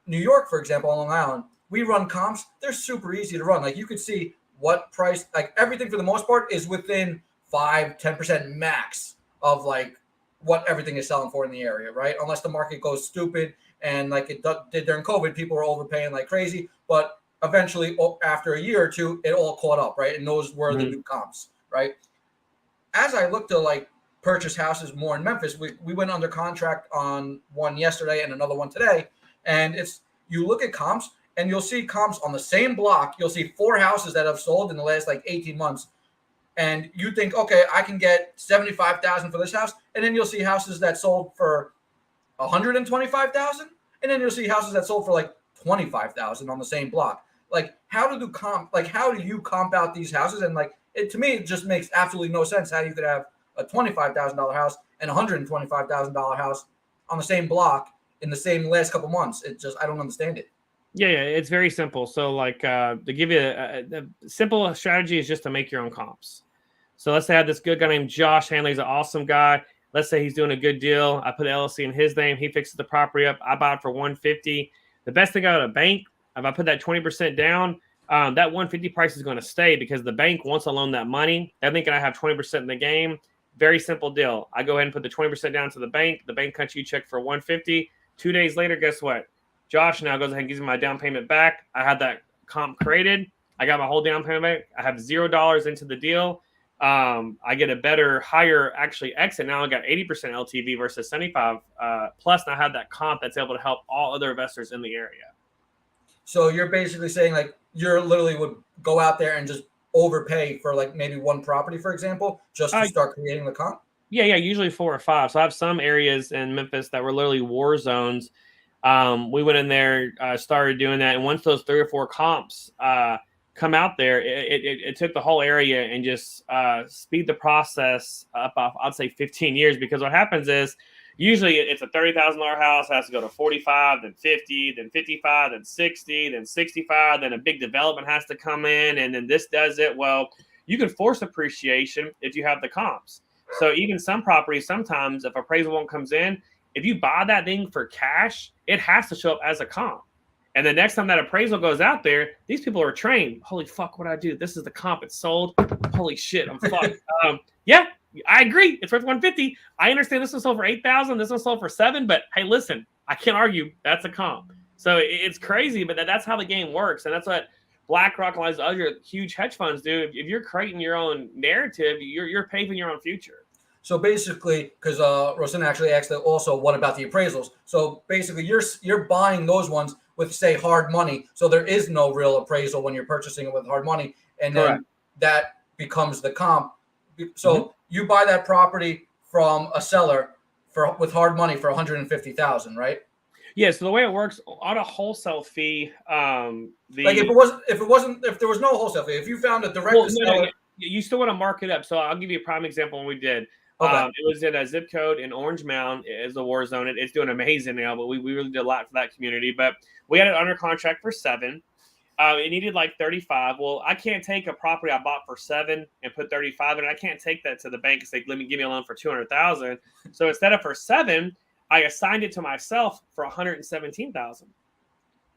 New York, for example, on Long Island, we run comps, they're super easy to run. Like you could see what price, like everything for the most part is within 5-10% max of like what everything is selling for in the area, right? Unless the market goes stupid and like it did during COVID, people were overpaying like crazy. But eventually, after a year or two, it all caught up, right? And those were the new comps, right? As I look to like purchase houses more in Memphis, we went under contract on one yesterday and another one today. And you look at comps and you'll see comps on the same block. You'll see 4 houses that have sold in the last like 18 months. And you think, okay, I can get $75,000 for this house, and then you'll see houses that sold for $125,000, and then you'll see houses that sold for like $25,000 on the same block. Like, how do you comp out these houses? And like, to me, it just makes absolutely no sense how you could have a $25,000 house and a $125,000 house on the same block in the same last couple months. I don't understand it. Yeah, it's very simple. So, like, to give you a simple strategy is just to make your own comps. So, let's say I have this good guy named Josh Hanley. He's an awesome guy. Let's say he's doing a good deal. I put LLC in his name. He fixes the property up. I buy it for $150. The best thing out of a bank, if I put that 20% down, that $150 price is going to stay because the bank wants to loan that money. They're thinking I have 20% in the game. Very simple deal. I go ahead and put the 20% down to the bank. The bank cuts you a check for $150. 2 days later, guess what? Josh now goes ahead and gives me my down payment back. I had that comp created. I got my whole down payment back. I have $0 into the deal. I get a better, higher actually exit. Now I got 80% LTV versus 75. Plus, now I have that comp that's able to help all other investors in the area. So you're basically saying like you're literally would go out there and just overpay for like maybe one property, for example, just to start creating the comp? Yeah, usually 4 or 5. So I have some areas in Memphis that were literally war zones. We went in there, started doing that. And once those 3 or 4 comps come out there, it took the whole area and just speed the process up, I'd say 15 years. Because what happens is usually it's a $30,000 house, has to go to 45, then 50, then 55, then 60, then 65. Then a big development has to come in, and then this does it. Well, you can force appreciation if you have the comps. So even some properties, sometimes if appraisal one comes in, if you buy that thing for cash, it has to show up as a comp. And the next time that appraisal goes out there, these people are trained. Holy fuck, what I do? This is the comp. It's sold. Holy shit, I'm fucked. Yeah, I agree. It's worth $150. I understand this one sold for $8,000. This one sold for $7,000. But hey, listen, I can't argue. That's a comp. So it's crazy, but that's how the game works, and that's what BlackRock and all these other huge hedge funds do. If you're creating your own narrative, you're paving your own future. So basically, because Rosanna actually asked also, what about the appraisals? So basically, you're buying those ones with, say, hard money. So there is no real appraisal when you're purchasing it with hard money, and then that becomes the comp. So you buy that property from a seller with hard money for $150,000, right? Yeah. So the way it works on a wholesale fee, like if there was no wholesale fee, if you found a direct seller, you still want to mark it up. So I'll give you a prime example when we did. Okay. It was in a zip code in Orange Mound. It's a war zone. It's doing amazing now, but we really did a lot for that community. But we had it under contract for 7. It needed like 35. Well, I can't take a property I bought for 7 and put 35 in. I can't take that to the bank and say, "Let me give me a loan for 200,000." So instead of for 7, I assigned it to myself for 117,000.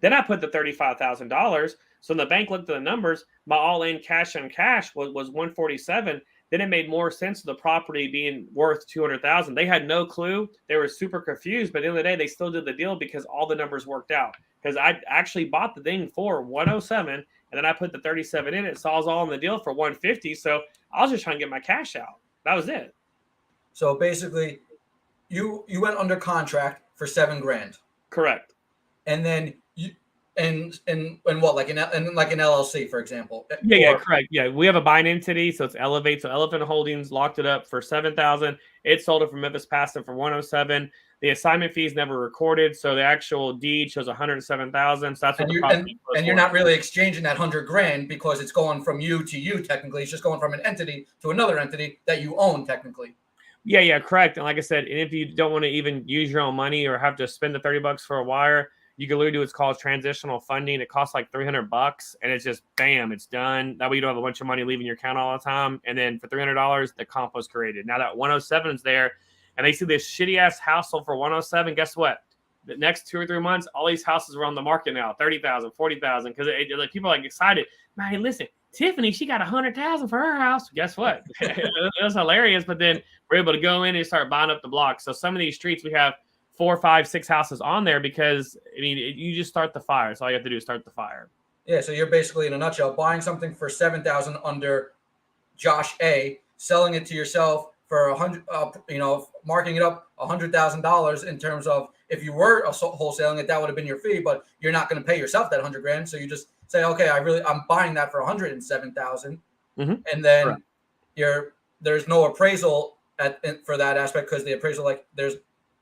Then I put the $35,000. So when the bank looked at the numbers, my all-in cash on cash was 147. Then it made more sense of the property being worth 200,000. They had no clue. They were super confused. But at the end of the day, they still did the deal because all the numbers worked out. Because I actually bought the thing for 107, and then I put the 37 in it. So I was all in the deal for 150. So I was just trying to get my cash out. That was it. So basically, you went under contract for $7,000. Correct. and then you and what like an LLC, for example, Yeah, correct. Yeah, we have a buying entity, so it's Elevate. So Elephant Holdings locked it up for 7,000. It sold it from Memphis, passed it for 107. The assignment fee is never recorded, so the actual deed shows 107,000. So that's what and the you property was and you're for. not really exchanging that 100 grand because it's going from you to you. Technically, it's just going from an entity to another entity that you own technically. Yeah, correct. And like I said, and if you don't want to even use your own money or have to spend the $30 for a wire, you can literally do what's called transitional funding. It costs like $300, and it's just bam, it's done. That way you don't have a bunch of money leaving your account all the time. And then for $300, the comp was created. Now that 107 is there, and they see this shitty ass house sold for 107. Guess what? The next 2 or 3 months, all these houses are on the market now, 30,000, 40,000, because like people are like excited. Man, hey, listen, Tiffany, she got 100,000 for her house. Guess what? It was hilarious. But then we're able to go in and start buying up the block. So some of these streets, we have 4, 5, 6 houses on there because, I mean, you just start the fire. So all you have to do is start the fire. Yeah, so you're basically, in a nutshell, buying something for 7,000 under Josh A, selling it to yourself for 100, marking it up $100,000 in terms of if you were wholesaling it, that would have been your fee, but you're not going to pay yourself that 100 grand. So you just say, okay, I'm buying that for 107,000, and then there's no appraisal for that aspect because the appraisal, like, there's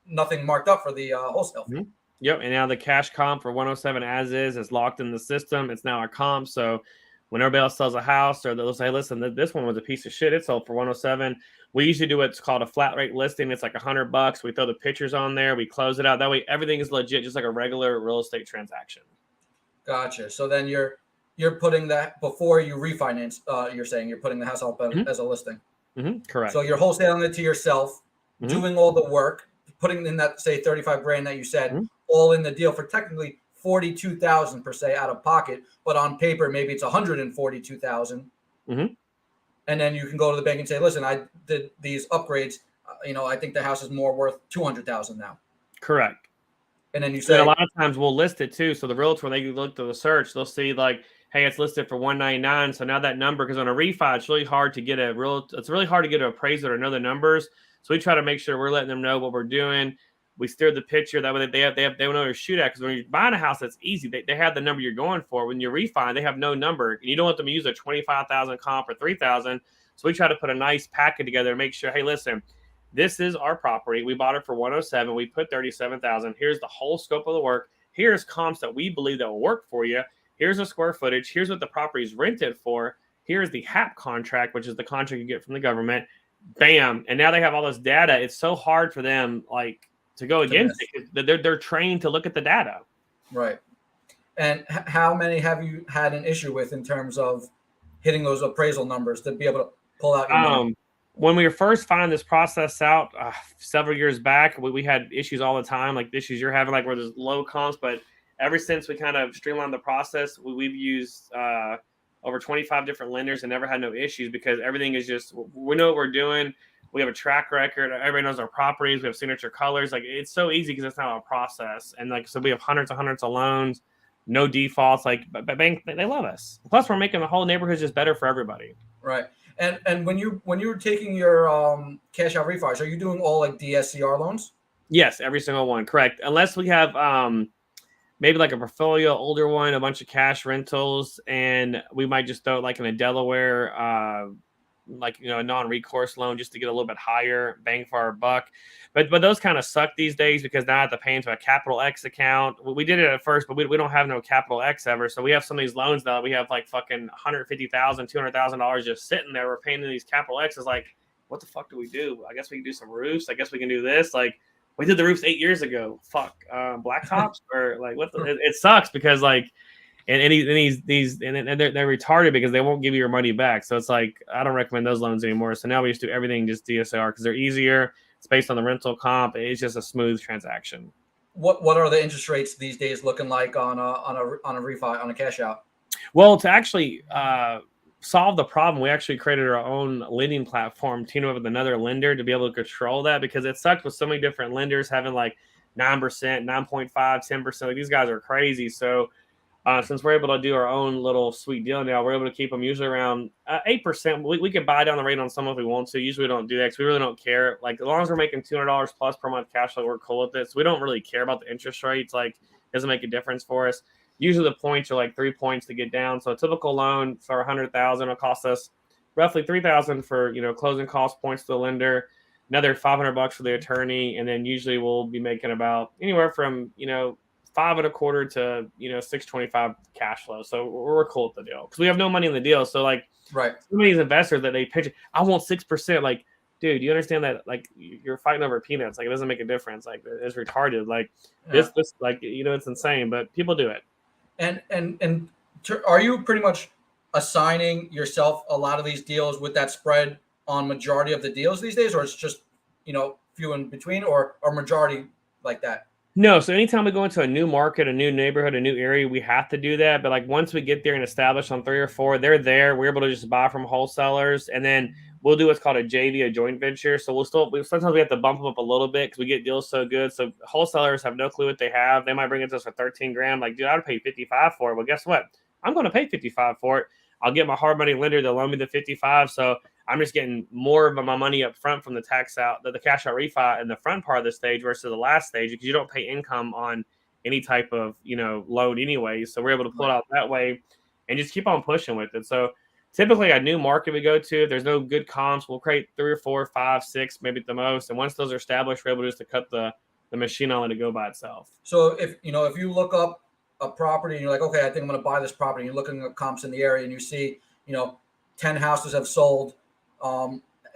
nothing marked up for the wholesale fee. Yep, and now the cash comp for 107 as is locked in the system. It's now a comp, so when everybody else sells a house, or they'll say, listen, this one was a piece of shit. It sold for 107. We usually do what's called a flat rate listing. It's like $100. We throw the pictures on there. We close it out. That way, everything is legit, just like a regular real estate transaction. Gotcha. So then you're putting that before you refinance. You're saying you're putting the house up as a listing. Correct. So you're wholesaling it to yourself, doing all the work, putting in that, say, 35 grand that you said, all in the deal for technically 42,000 per se out of pocket, but on paper maybe it's 142,000. And then you can go to the bank and say, listen, I did these upgrades. I think the house is more worth 200,000 now. Correct. And then you say, and a lot of times we'll list it too. So the realtor, when they look to the search, they'll see like, hey, it's listed for 199. So now that number, because on a refi, it's really hard to get an appraiser to know the numbers. So we try to make sure we're letting them know what we're doing. We steer the picture that way they know where to shoot at. Because when you're buying a house, that's easy. They have the number you're going for. When you refi, they have no number, and you don't want them to use a 25,000 comp or 3,000. So we try to put a nice packet together and make sure, hey, listen, this is our property. We bought it for 107. We put 37,000. Here's the whole scope of the work. Here's comps that we believe that will work for you. Here's the square footage. Here's what the property is rented for. Here's the HAP contract, which is the contract you get from the government. Bam. And now they have all this data. It's so hard for them, like, to go against it. They're trained to look at the data. Right. And how many have you had an issue with in terms of hitting those appraisal numbers to be able to pull out your money? When we were first finding this process out several years back, we had issues all the time, like the issues you're having, like where there's low comps. But ever since we kind of streamlined the process, we've used over 25 different lenders and never had no issues because everything is just, we know what we're doing. We have a track record. Everybody knows our properties. We have signature colors. Like, it's so easy because it's not a process. And like, so we have hundreds and hundreds of loans, no defaults. Like, but bank, they love us. Plus, we're making the whole neighborhood just better for everybody. Right. And when you're taking your cash out refis, are you doing all like DSCR loans? Yes, every single one. Correct. Unless we have maybe like a portfolio, older one, a bunch of cash rentals, and we might just throw it like in a Delaware like, a non-recourse loan just to get a little bit higher bang for our buck. But those kind of suck these days because now I have to pay into a Capital X account. We did it at first, but we don't have no Capital X ever. So we have some of these loans now. We have like fucking $150,000, $200,000 just sitting there. We're paying these Capital X's. Like, what the fuck do we do? I guess we can do some roofs. I guess we can do this. Like, we did the roofs 8 years ago. Fuck, blacktops or like what? It sucks because like. And they're retarded because they won't give you your money back. So it's like, I don't recommend those loans anymore. So now we just do everything just DSCR because they're easier. It's based on the rental comp. It's just a smooth transaction. What are the interest rates these days looking like on a refi, on a cash out? Well, to actually solve the problem, we actually created our own lending platform, teaming up with another lender to be able to control that because it sucks with so many different lenders having like 9%, 9.5, 10%. Like, these guys are crazy. So since we're able to do our own little sweet deal now, we're able to keep them usually around 8%. We can buy down the rate on some if we want to. Usually we don't do that because we really don't care. Like, as long as we're making $200 plus per month cash flow, we're cool with it. So we don't really care about the interest rates. Like, doesn't make a difference for us. Usually the points are like 3 points to get down. So a typical loan for 100,000 will cost us roughly 3,000 for, closing cost points to the lender, another $500 for the attorney, and then usually we'll be making about anywhere from 5.25 to 625 cash flow. So we're cool with the deal because we have no money in the deal. So like, right, some of these investors that they pitch, I want 6%. Like, dude, you understand that? Like, you're fighting over peanuts. Like, it doesn't make a difference. Like, it's retarded. Like this, like it's insane, but people do it. And are you pretty much assigning yourself a lot of these deals with that spread on majority of the deals these days, or it's just few in between, or majority like that? No, so anytime we go into a new market, a new neighborhood, a new area, we have to do that. But like once we get there and establish on 3 or 4, they're there. We're able to just buy from wholesalers, and then we'll do what's called a JV, a joint venture. So sometimes we have to bump them up a little bit because we get deals so good. So wholesalers have no clue what they have. They might bring it to us for 13 grand. Like, dude, I'd pay 55 for it. Well, guess what? I'm going to pay 55 for it. I'll get my hard money lender to loan me the 55. So I'm just getting more of my money up front from the cash out refi in the front part of the stage versus the last stage, because you don't pay income on any type of, loan anyway. So we're able to pull it out that way and just keep on pushing with it. So typically a new market we go to, if there's no good comps, we'll create 3 or 4, 5, 6, maybe at the most. And once those are established, we're able just to cut the machine on it to go by itself. So if you look up a property and you're like, okay, I think I'm going to buy this property, you're looking at comps in the area and you see, 10 houses have sold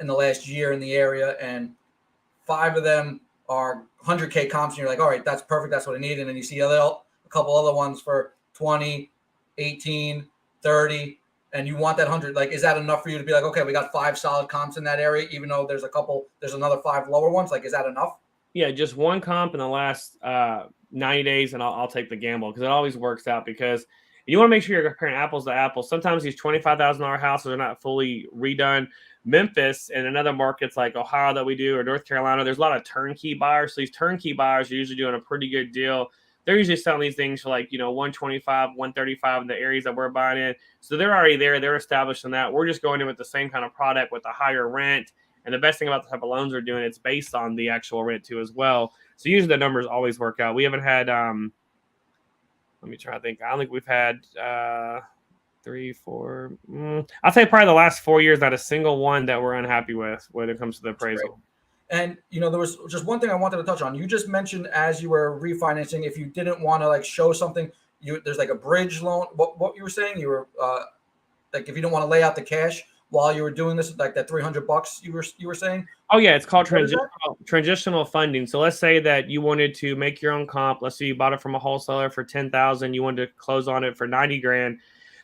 in the last year in the area, and 5 of them are 100K comps, and you're like, all right, that's perfect, that's what I need. And then you see a couple other ones for 20, 18, 30, and you want that 100. Like, is that enough for you to be like, okay, we got 5 solid comps in that area, even though there's another 5 lower ones? Like, is that enough? Yeah, just one comp in the last 90 days, and I'll take the gamble because it always works out. Because you want to make sure you're comparing apples to apples. Sometimes these $25,000 houses are not fully redone. Memphis and another markets like Ohio that we do, or North Carolina, there's a lot of turnkey buyers. So these turnkey buyers are usually doing a pretty good deal. They're usually selling these things for like, 125, 135 in the areas that we're buying in. So they're already there. They're established in that. We're just going in with the same kind of product with a higher rent. And the best thing about the type of loans we're doing, it's based on the actual rent too as well. So usually the numbers always work out. We haven't had, let me try to think. I don't think we've had 3, 4. I'll say probably the last 4 years, not a single one that we're unhappy with when it comes to the appraisal. And, there was just one thing I wanted to touch on. You just mentioned as you were refinancing, if you didn't want to like show something, there's like a bridge loan. What you were saying, you were like, if you didn't want to lay out the cash while you were doing this, like that $300 you were saying? Oh yeah, it's called transitional funding. So let's say that you wanted to make your own comp. Let's say you bought it from a wholesaler for 10,000. You wanted to close on it for 90 grand.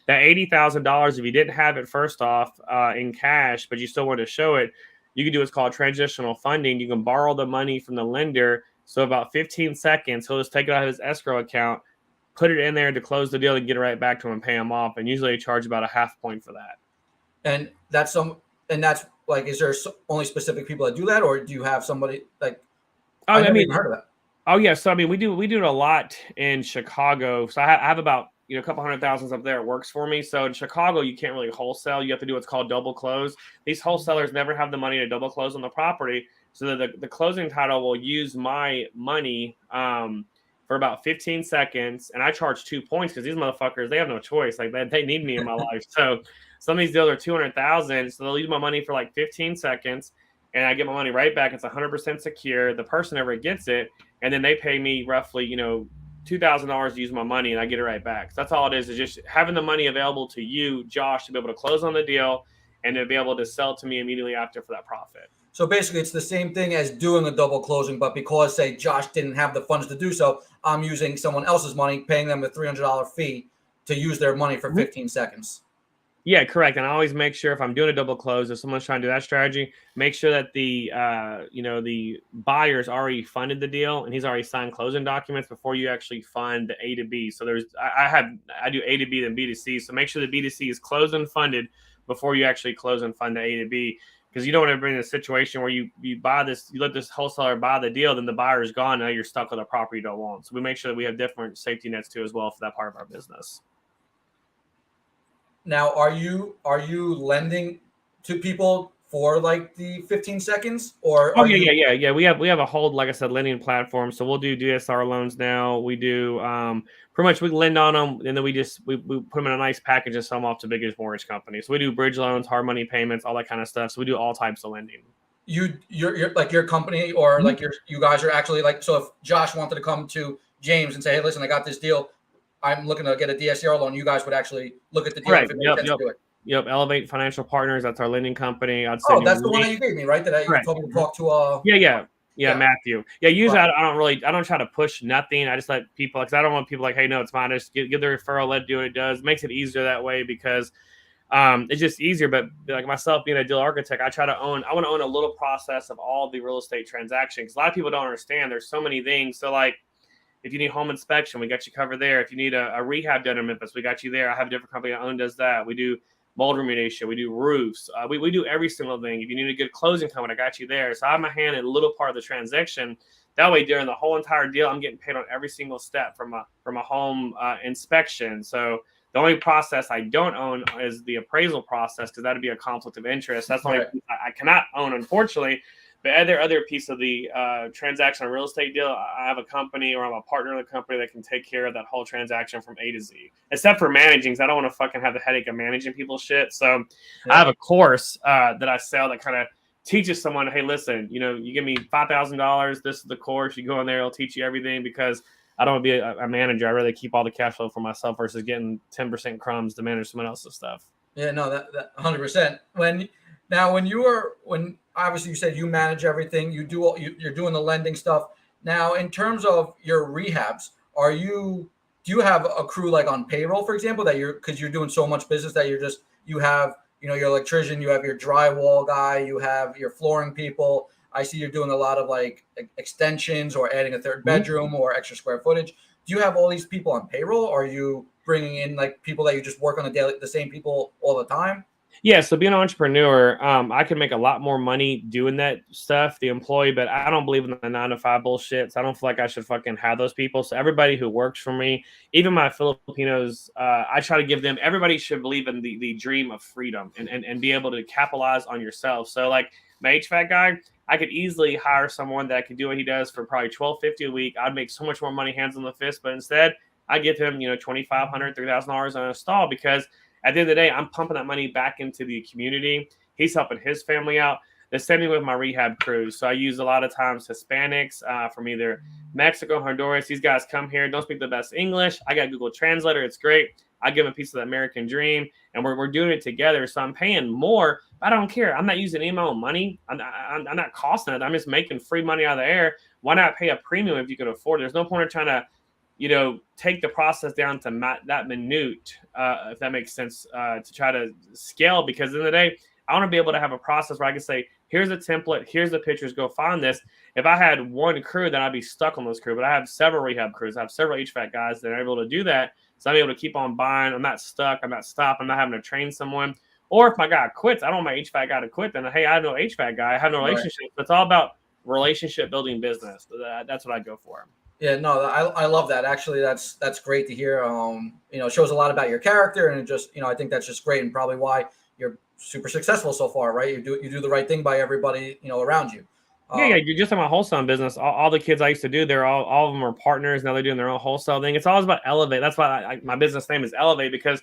That $80,000, if you didn't have it first off in cash, but you still wanted to show it, you can do what's called transitional funding. You can borrow the money from the lender. So about 15 seconds, he'll just take it out of his escrow account, put it in there to close the deal and get it right back to him and pay him off. And usually they charge about a half point for that. And that's like, is there only specific people that do that, or do you have somebody like? I never even heard of that. Oh yeah, so we do it a lot in Chicago. So I have about a couple 100,000 up there. It works for me. So in Chicago, you can't really wholesale. You have to do what's called double close. These wholesalers never have the money to double close on the property, so that the closing title will use my money for about 15 seconds, and I charge 2 points because these motherfuckers, they have no choice. Like they need me in my life. So some of these deals are 200,000, so they'll use my money for like 15 seconds, and I get my money right back. It's 100% secure. The person never gets it, and then they pay me roughly, $2,000 to use my money, and I get it right back. So that's all it is just having the money available to you, Josh, to be able to close on the deal and to be able to sell to me immediately after for that profit. So basically, it's the same thing as doing a double closing, but because, say, Josh didn't have the funds to do so, I'm using someone else's money, paying them a $300 fee to use their money for 15 seconds. Yeah, correct. And I always make sure if I'm doing a double close, if someone's trying to do that strategy, make sure that the the buyer's already funded the deal and he's already signed closing documents before you actually fund the A to B. So I do A to B then B to C. So make sure the B to C is closed and funded before you actually close and fund the A to B. Because you don't want to be in a situation where you buy this, you let this wholesaler buy the deal, then the buyer is gone, now you're stuck with a property you don't want. So we make sure that we have different safety nets too as well for that part of our business. Now, are you lending to people for like the 15 seconds, or Oh are you? yeah. We have a whole, like I said, lending platform. So we'll do DSR loans now. We do pretty much we lend on them, and then we put them in a nice package and sell them off to biggest mortgage companies. So we do bridge loans, hard money payments, all that kind of stuff. So we do all types of lending. You're like your company, or Mhm. like you guys are actually like, so if Josh wanted to come to James and say, hey, listen, I got this deal, I'm looking to get a DSCR loan, you guys would actually look at the deal if Correct. it made Yep. sense Yep. to do it. Yep. Elevate Financial Partners. That's our lending company. I'd Oh, send you that's a the one that link. you gave me, right? That you Correct. told me to Mhm. talk to. Yeah, Yeah, Matthew. Yeah, usually right, I don't try to push nothing. I just let people, because I don't want people like, hey, no, it's mine. I just give the referral, let it do what it does. Makes it easier that way because it's just easier. But like myself being a deal architect, I want to own a little process of all the real estate transactions. 'Cause a lot of people don't understand. There's so many things. So like, if you need home inspection, we got you covered there. If you need a rehab done in Memphis, we got you there. I have a different company that only does that. We do mold remediation. We do roofs. We do every single thing. If you need a good closing company, I got you there. So I have my hand in a little part of the transaction. That way, during the whole entire deal, I'm getting paid on every single step from a home inspection. So the only process I don't own is the appraisal process, because that'd be a conflict of interest. That's the only right. piece I cannot own, unfortunately. But other piece of the transaction or real estate deal, I have a company, or I'm a partner in a company that can take care of that whole transaction from A to Z, except for managing, because I don't want to fucking have the headache of managing people's shit. So I Yeah. have a course that I sell that kind of teaches someone, hey, listen, you give me $5,000. This is the course. You go in there, it'll teach you everything, because I don't want to be a manager. I rather keep all the cash flow for myself versus getting 10% crumbs to manage someone else's stuff. Yeah, no, that 100%. When obviously you said you manage everything, you're doing the lending stuff. Now, in terms of your rehabs, do you have a crew like on payroll, for example, that because you're doing so much business that you have, your electrician, you have your drywall guy, you have your flooring people. I see you're doing a lot of like extensions or adding a third Mhm. bedroom or extra square footage. Do you have all these people on payroll, or are you bringing in like people that you just work on the same people all the time? Yeah, so being an entrepreneur, I can make a lot more money doing that stuff, the employee, but I don't believe in the 9 to 5 bullshit. So I don't feel like I should fucking have those people. So everybody who works for me, even my Filipinos, I try to give them. Everybody should believe in the dream of freedom and be able to capitalize on yourself. So like my HVAC guy, I could easily hire someone that could do what he does for probably $12.50 a week. I'd make so much more money, hands on the fist. But instead, I give him $2,500, $3,000 on a stall, because at the end of the day, I'm pumping that money back into the community. He's helping his family out. The same thing with my rehab crews. So I use a lot of times Hispanics from either Mexico, Honduras. These guys come here, don't speak the best English. I got Google Translator. It's great. I give them a piece of the American dream, and we're doing it together. So I'm paying more, but I don't care. I'm not using any of my own money. I'm not costing it. I'm just making free money out of the air. Why not pay a premium if you can afford it? There's no point in trying to take the process down to that minute, if that makes sense, to try to scale. Because in the day, I want to be able to have a process where I can say, here's a template, here's the pictures, go find this. If I had one crew, then I'd be stuck on those crew. But I have several rehab crews. I have several HVAC guys that are able to do that. So I'm able to keep on buying. I'm not stuck. I'm not stopped. I'm not having to train someone. Or if my guy quits, I don't want my HVAC guy to quit. Then, hey, I have no HVAC guy. I have no Right. relationship. It's all about relationship building business. So that's what I go for. Yeah, no, I love that. Actually, that's great to hear. It shows a lot about your character, and it just, I think that's just great, and probably why you're super successful so far, right? You do the right thing by everybody, around you. Yeah, you're just in my wholesale business. All the kids I used to do, they're all of them are partners now. They're doing their own wholesale thing. It's always about Elevate. That's why my business name is Elevate, because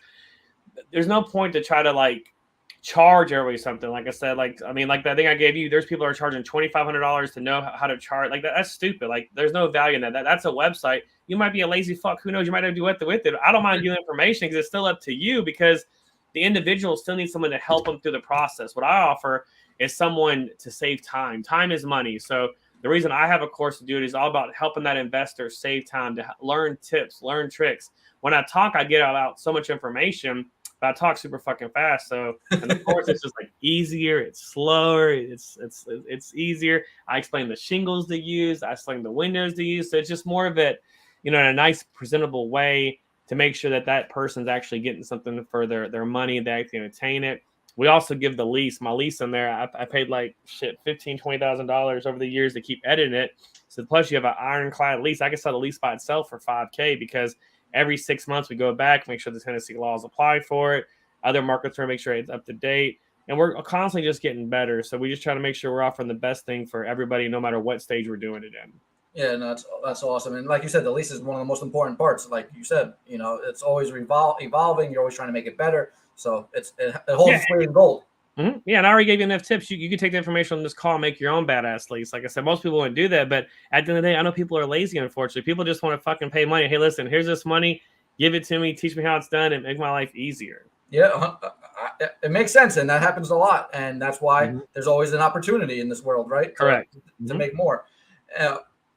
there's no point to try to like charge everybody something. Like I said, like I mean, like that thing I gave you. There's people that are charging $2,500 to know how to charge. Like that's stupid. Like there's no value in that. That's a website. You might be a lazy fuck. Who knows? You might have to do with it. I don't mind giving information, because it's still up to you, because the individual still needs someone to help them through the process. What I offer is someone to save time. Time is money. So the reason I have a course to do it is all about helping that investor save time, to learn tips, learn tricks. When I talk, I get out so much information, but I talk super fucking fast. So, and of course, it's just like easier. It's slower. It's easier. I explain the shingles to use. I explain the windows to use. So it's just more of it, in a nice, presentable way, to make sure that that person's actually getting something for their money. They can attain it. We also give the lease. My lease in there, I paid like shit, $15,000-$20,000 over the years to keep editing it. So plus you have an ironclad lease. I can sell the lease by itself for $5,000, because every 6 months we go back, make sure the Tennessee laws apply for it. Other markets are make sure it's up to date. and we're constantly just getting better. So we just try to make sure we're offering the best thing for everybody, no matter what stage we're doing it in. Yeah, no, that's awesome. And like you said, the lease is one of the most important parts. Like you said, it's always evolving. You're always trying to make it better. So it holds its weight in gold. Mm-hmm. Yeah, and I already gave you enough tips. You can take the information on this call and make your own badass lease. Like I said, most people wouldn't do that, but at the end of the day, I know people are lazy, unfortunately. People just want to fucking pay money. Hey, listen, here's this money. Give it to me. Teach me how it's done and make my life easier. Yeah, it makes sense, and that happens a lot. And that's why there's always an opportunity in this world, right? Correct. To make more.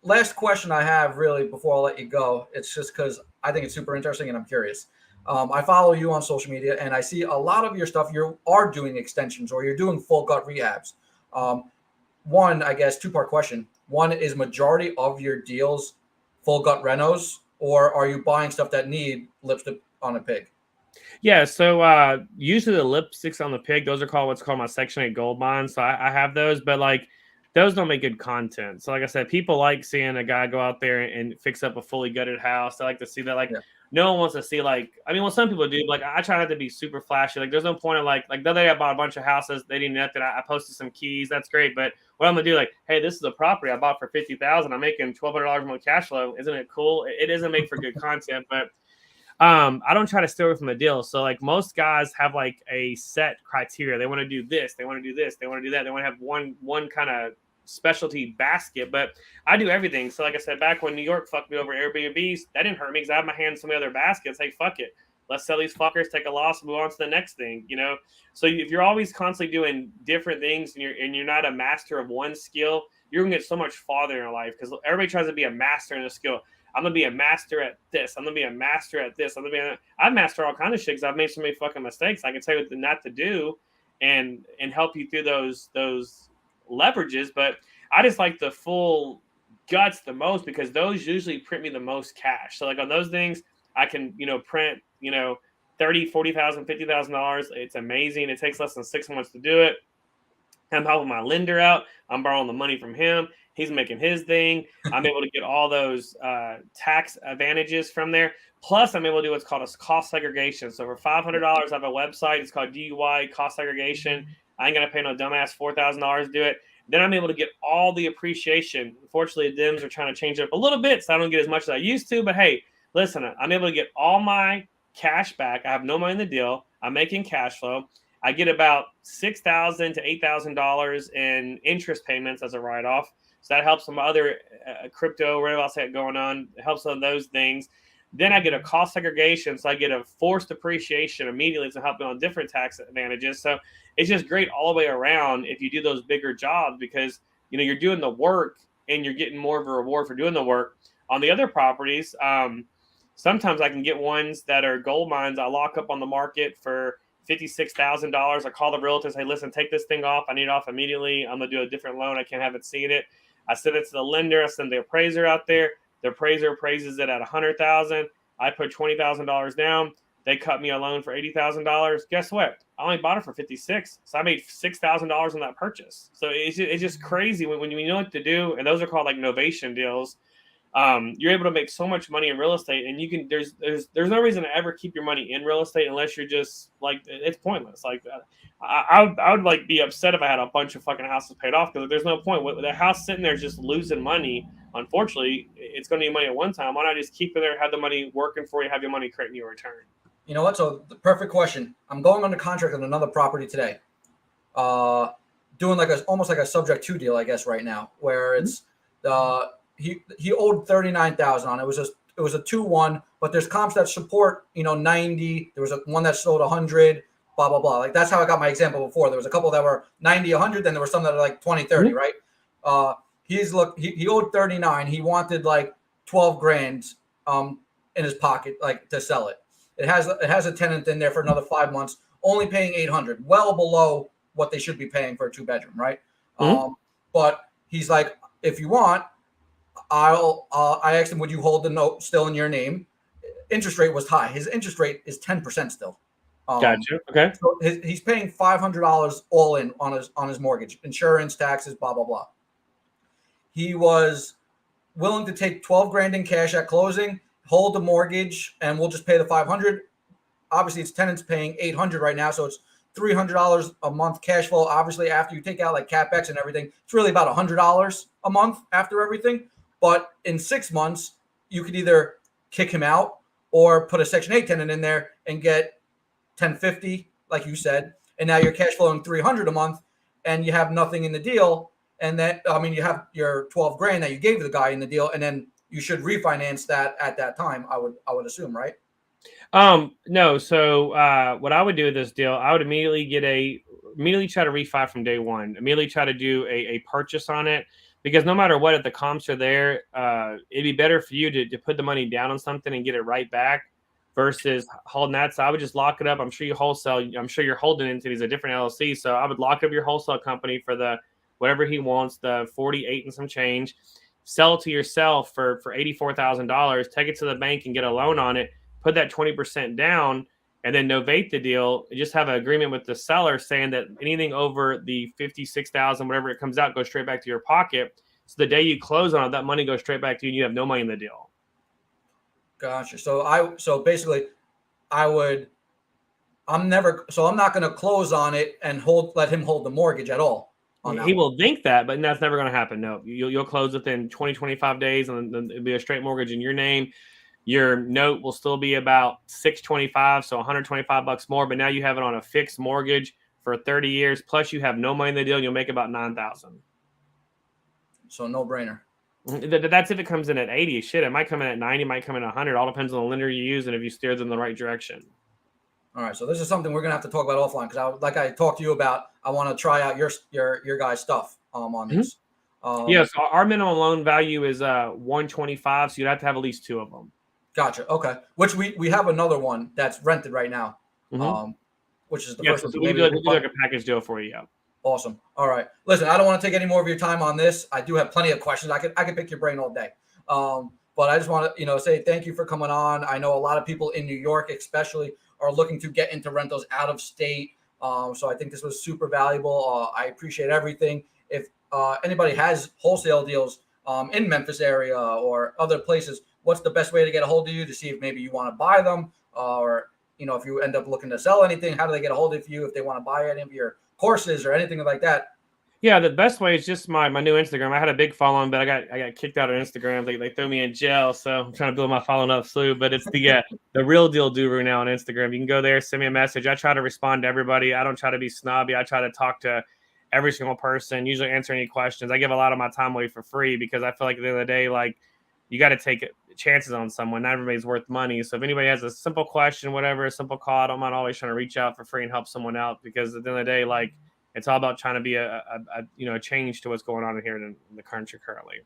Last question I have, really, before I'll let you go. It's just because I think it's super interesting and I'm curious. I follow you on social media, and I see a lot of your stuff. You are doing extensions or you're doing full gut rehabs. One, I guess, two-part question. One, is majority of your deals full gut renos, or are you buying stuff that need lipstick on a pig? Yeah, so usually the lipsticks on the pig, those are called what's called my Section 8 gold bonds. So I have those, but like those don't make good content. So like I said, people like seeing a guy go out there and fix up a fully gutted house. They like to see that. Like no one wants to see well, some people do. Like I try not to be super flashy. Like there's no point of like the other day I bought a bunch of houses. They didn't nothing. I posted some keys. That's great. But what I'm gonna do, like, hey, this is a property I bought for $50,000. I'm making $1,200 more cash flow. Isn't it cool? It doesn't make for good content, but I don't try to steal from the deal. So like most guys have like a set criteria. They want to do this, they want to do this, they want to do that. They want to have one kind of specialty basket, but I do everything. So like I said, back when New York fucked me over Airbnbs, that didn't hurt me because I have my hand in so many other baskets. Hey, fuck it. Let's sell these fuckers, take a loss, move on to the next thing, So if you're always constantly doing different things and you're not a master of one skill, you're gonna get so much farther in your life because everybody tries to be a master in a skill. I'm gonna be a master at this. I'm gonna be a master at this. I master all kinds of shit because I've made so many fucking mistakes. I can tell you what not to do, and help you through those leverages. But I just like the full guts the most because those usually print me the most cash. So like on those things, I can print $30,000, $40,000, $50,000. It's amazing. It takes less than 6 months to do it. I'm helping my lender out. I'm borrowing the money from him. He's making his thing. I'm able to get all those tax advantages from there. Plus, I'm able to do what's called a cost segregation. So for $500, I have a website. It's called DUI cost segregation. I ain't going to pay no dumbass $4,000 to do it. Then I'm able to get all the appreciation. Unfortunately, the DIMs are trying to change it up a little bit, so I don't get as much as I used to. But hey, listen, I'm able to get all my cash back. I have no money in the deal. I'm making cash flow. I get about $6,000 to $8,000 in interest payments as a write-off. So that helps some other crypto, whatever else I got going on. It helps on those things. Then I get a cost segregation. So I get a forced appreciation immediately to help me on different tax advantages. So it's just great all the way around if you do those bigger jobs because, you're doing the work and you're getting more of a reward for doing the work. On the other properties, sometimes I can get ones that are gold mines. I lock up on the market for $56,000. I call the realtor and say, listen, take this thing off. I need it off immediately. I'm going to do a different loan. I can't have it seen it. I send it to the lender. I send the appraiser out there. The appraiser appraises it at $100,000. I put $20,000 down. They cut me a loan for $80,000. Guess what? I only bought it for $56,000. So I made $6,000 on that purchase. So it's just crazy when you know what to do. And those are called like novation deals. You're able to make so much money in real estate, and you can. There's no reason to ever keep your money in real estate unless you're just like it's pointless. Like I would like be upset if I had a bunch of fucking houses paid off because there's no point. The house sitting there just losing money. Unfortunately, it's going to need money at one time. Why not just keep it there, have the money working for you, have your money creating you a return? You know what? So the perfect question. I'm going under contract on another property today. Doing almost like a subject to deal, I guess, right now, where it's he owed $39,000 on it. It was a 2-1, but there's comps that support 90. There was one that sold 100, blah blah blah. Like that's how I got my example before. There was a couple that were 90, 100, then there were some that are like 20, 30, right? He owed 39. He wanted like 12 grand in his pocket like to sell it. It has a tenant in there for another 5 months, only paying 800, well below what they should be paying for a 2-bedroom, right? But he's like, if you want, I asked him, would you hold the note still in your name? Interest rate was high. His interest rate is 10% still. Gotcha. Okay. So he's paying $500 all in on his mortgage, insurance, taxes, blah blah blah. He was willing to take 12 grand in cash at closing, hold the mortgage, and we'll just pay the 500. Obviously, it's tenants paying 800 right now, so it's $300 a month cash flow. Obviously, after you take out like CapEx and everything, it's really about $100 a month after everything. But in 6 months, you could either kick him out or put a Section 8 tenant in there and get 1050, like you said, and now you're cash flowing $300 a month, and you have nothing in the deal. And that, I mean, you have your 12 grand that you gave the guy in the deal, and then you should refinance that at that time. I would assume, right? No. So what I would do with this deal, I would immediately try to refi from day one. Immediately try to do a purchase on it, because no matter what, if the comps are there, it'd be better for you to put the money down on something and get it right back versus holding that. So I would just lock it up. I'm sure you wholesale. I'm sure you're holding into these a different LLC. So I would lock up your wholesale company for the whatever he wants, the 48 and some change. Sell it to yourself for $84,000. Take it to the bank and get a loan on it. Put that 20% down, and then novate the deal. Just have an agreement with the seller saying that anything over the 56,000, whatever it comes out, goes straight back to your pocket. So the day you close on it, that money goes straight back to you, and you have no money in the deal. Gotcha. So basically, I'm not going to close on it and let him hold the mortgage at all. He will think that, but that's never going to happen. No, you'll close within 20, 25 days, and then it'll be a straight mortgage in your name. Your note will still be about $625, so $125 more. But now you have it on a fixed mortgage for 30 years. Plus, you have no money in the deal. And you'll make about $9,000. So no brainer. That's if it comes in at 80. Shit, it might come in at 90, might come in at 100. All depends on the lender you use and if you steer them in the right direction. All right, so this is something we're gonna have to talk about offline, because like I talked to you about, I want to try out your guys' stuff on these. Yeah, so our minimum loan value is $125, so you'd have to have at least 2 of them. Gotcha. Okay, which we have another one that's rented right now, which is the first one. So we do like a package deal for you. Yeah. Awesome. All right. Listen, I don't want to take any more of your time on this. I do have plenty of questions. I could pick your brain all day. But I just want to say thank you for coming on. I know a lot of people in New York, especially, are looking to get into rentals out of state. So I think this was super valuable. I appreciate everything. If anybody has wholesale deals in Memphis area or other places, what's the best way to get a hold of you to see if maybe you want to buy them, or if you end up looking to sell anything, how do they get a hold of you if they want to buy any of your courses or anything like that? Yeah, the best way is just my new Instagram. I had a big following, but I got kicked out of Instagram. They threw me in jail, so I'm trying to build my following up slew. But it's the real deal guru now on Instagram. You can go there, send me a message. I try to respond to everybody. I don't try to be snobby. I try to talk to every single person. Usually answer any questions. I give a lot of my time away for free because I feel like at the end of the day, like, you got to take chances on someone. Not everybody's worth money. So if anybody has a simple question, whatever, a simple call, I don't mind always trying to reach out for free and help someone out, because at the end of the day, like, it's all about trying to be a change to what's going on here in the country currently.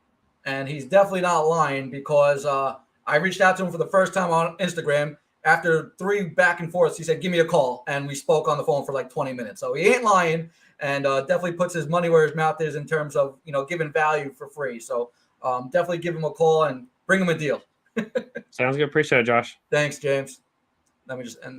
And he's definitely not lying, because I reached out to him for the first time on Instagram. After 3 back and forths, he said, give me a call. And we spoke on the phone for like 20 minutes. So he ain't lying, and definitely puts his money where his mouth is in terms of, giving value for free. So definitely give him a call and bring him a deal. Sounds good. Appreciate it, Josh. Thanks, James. Let me just end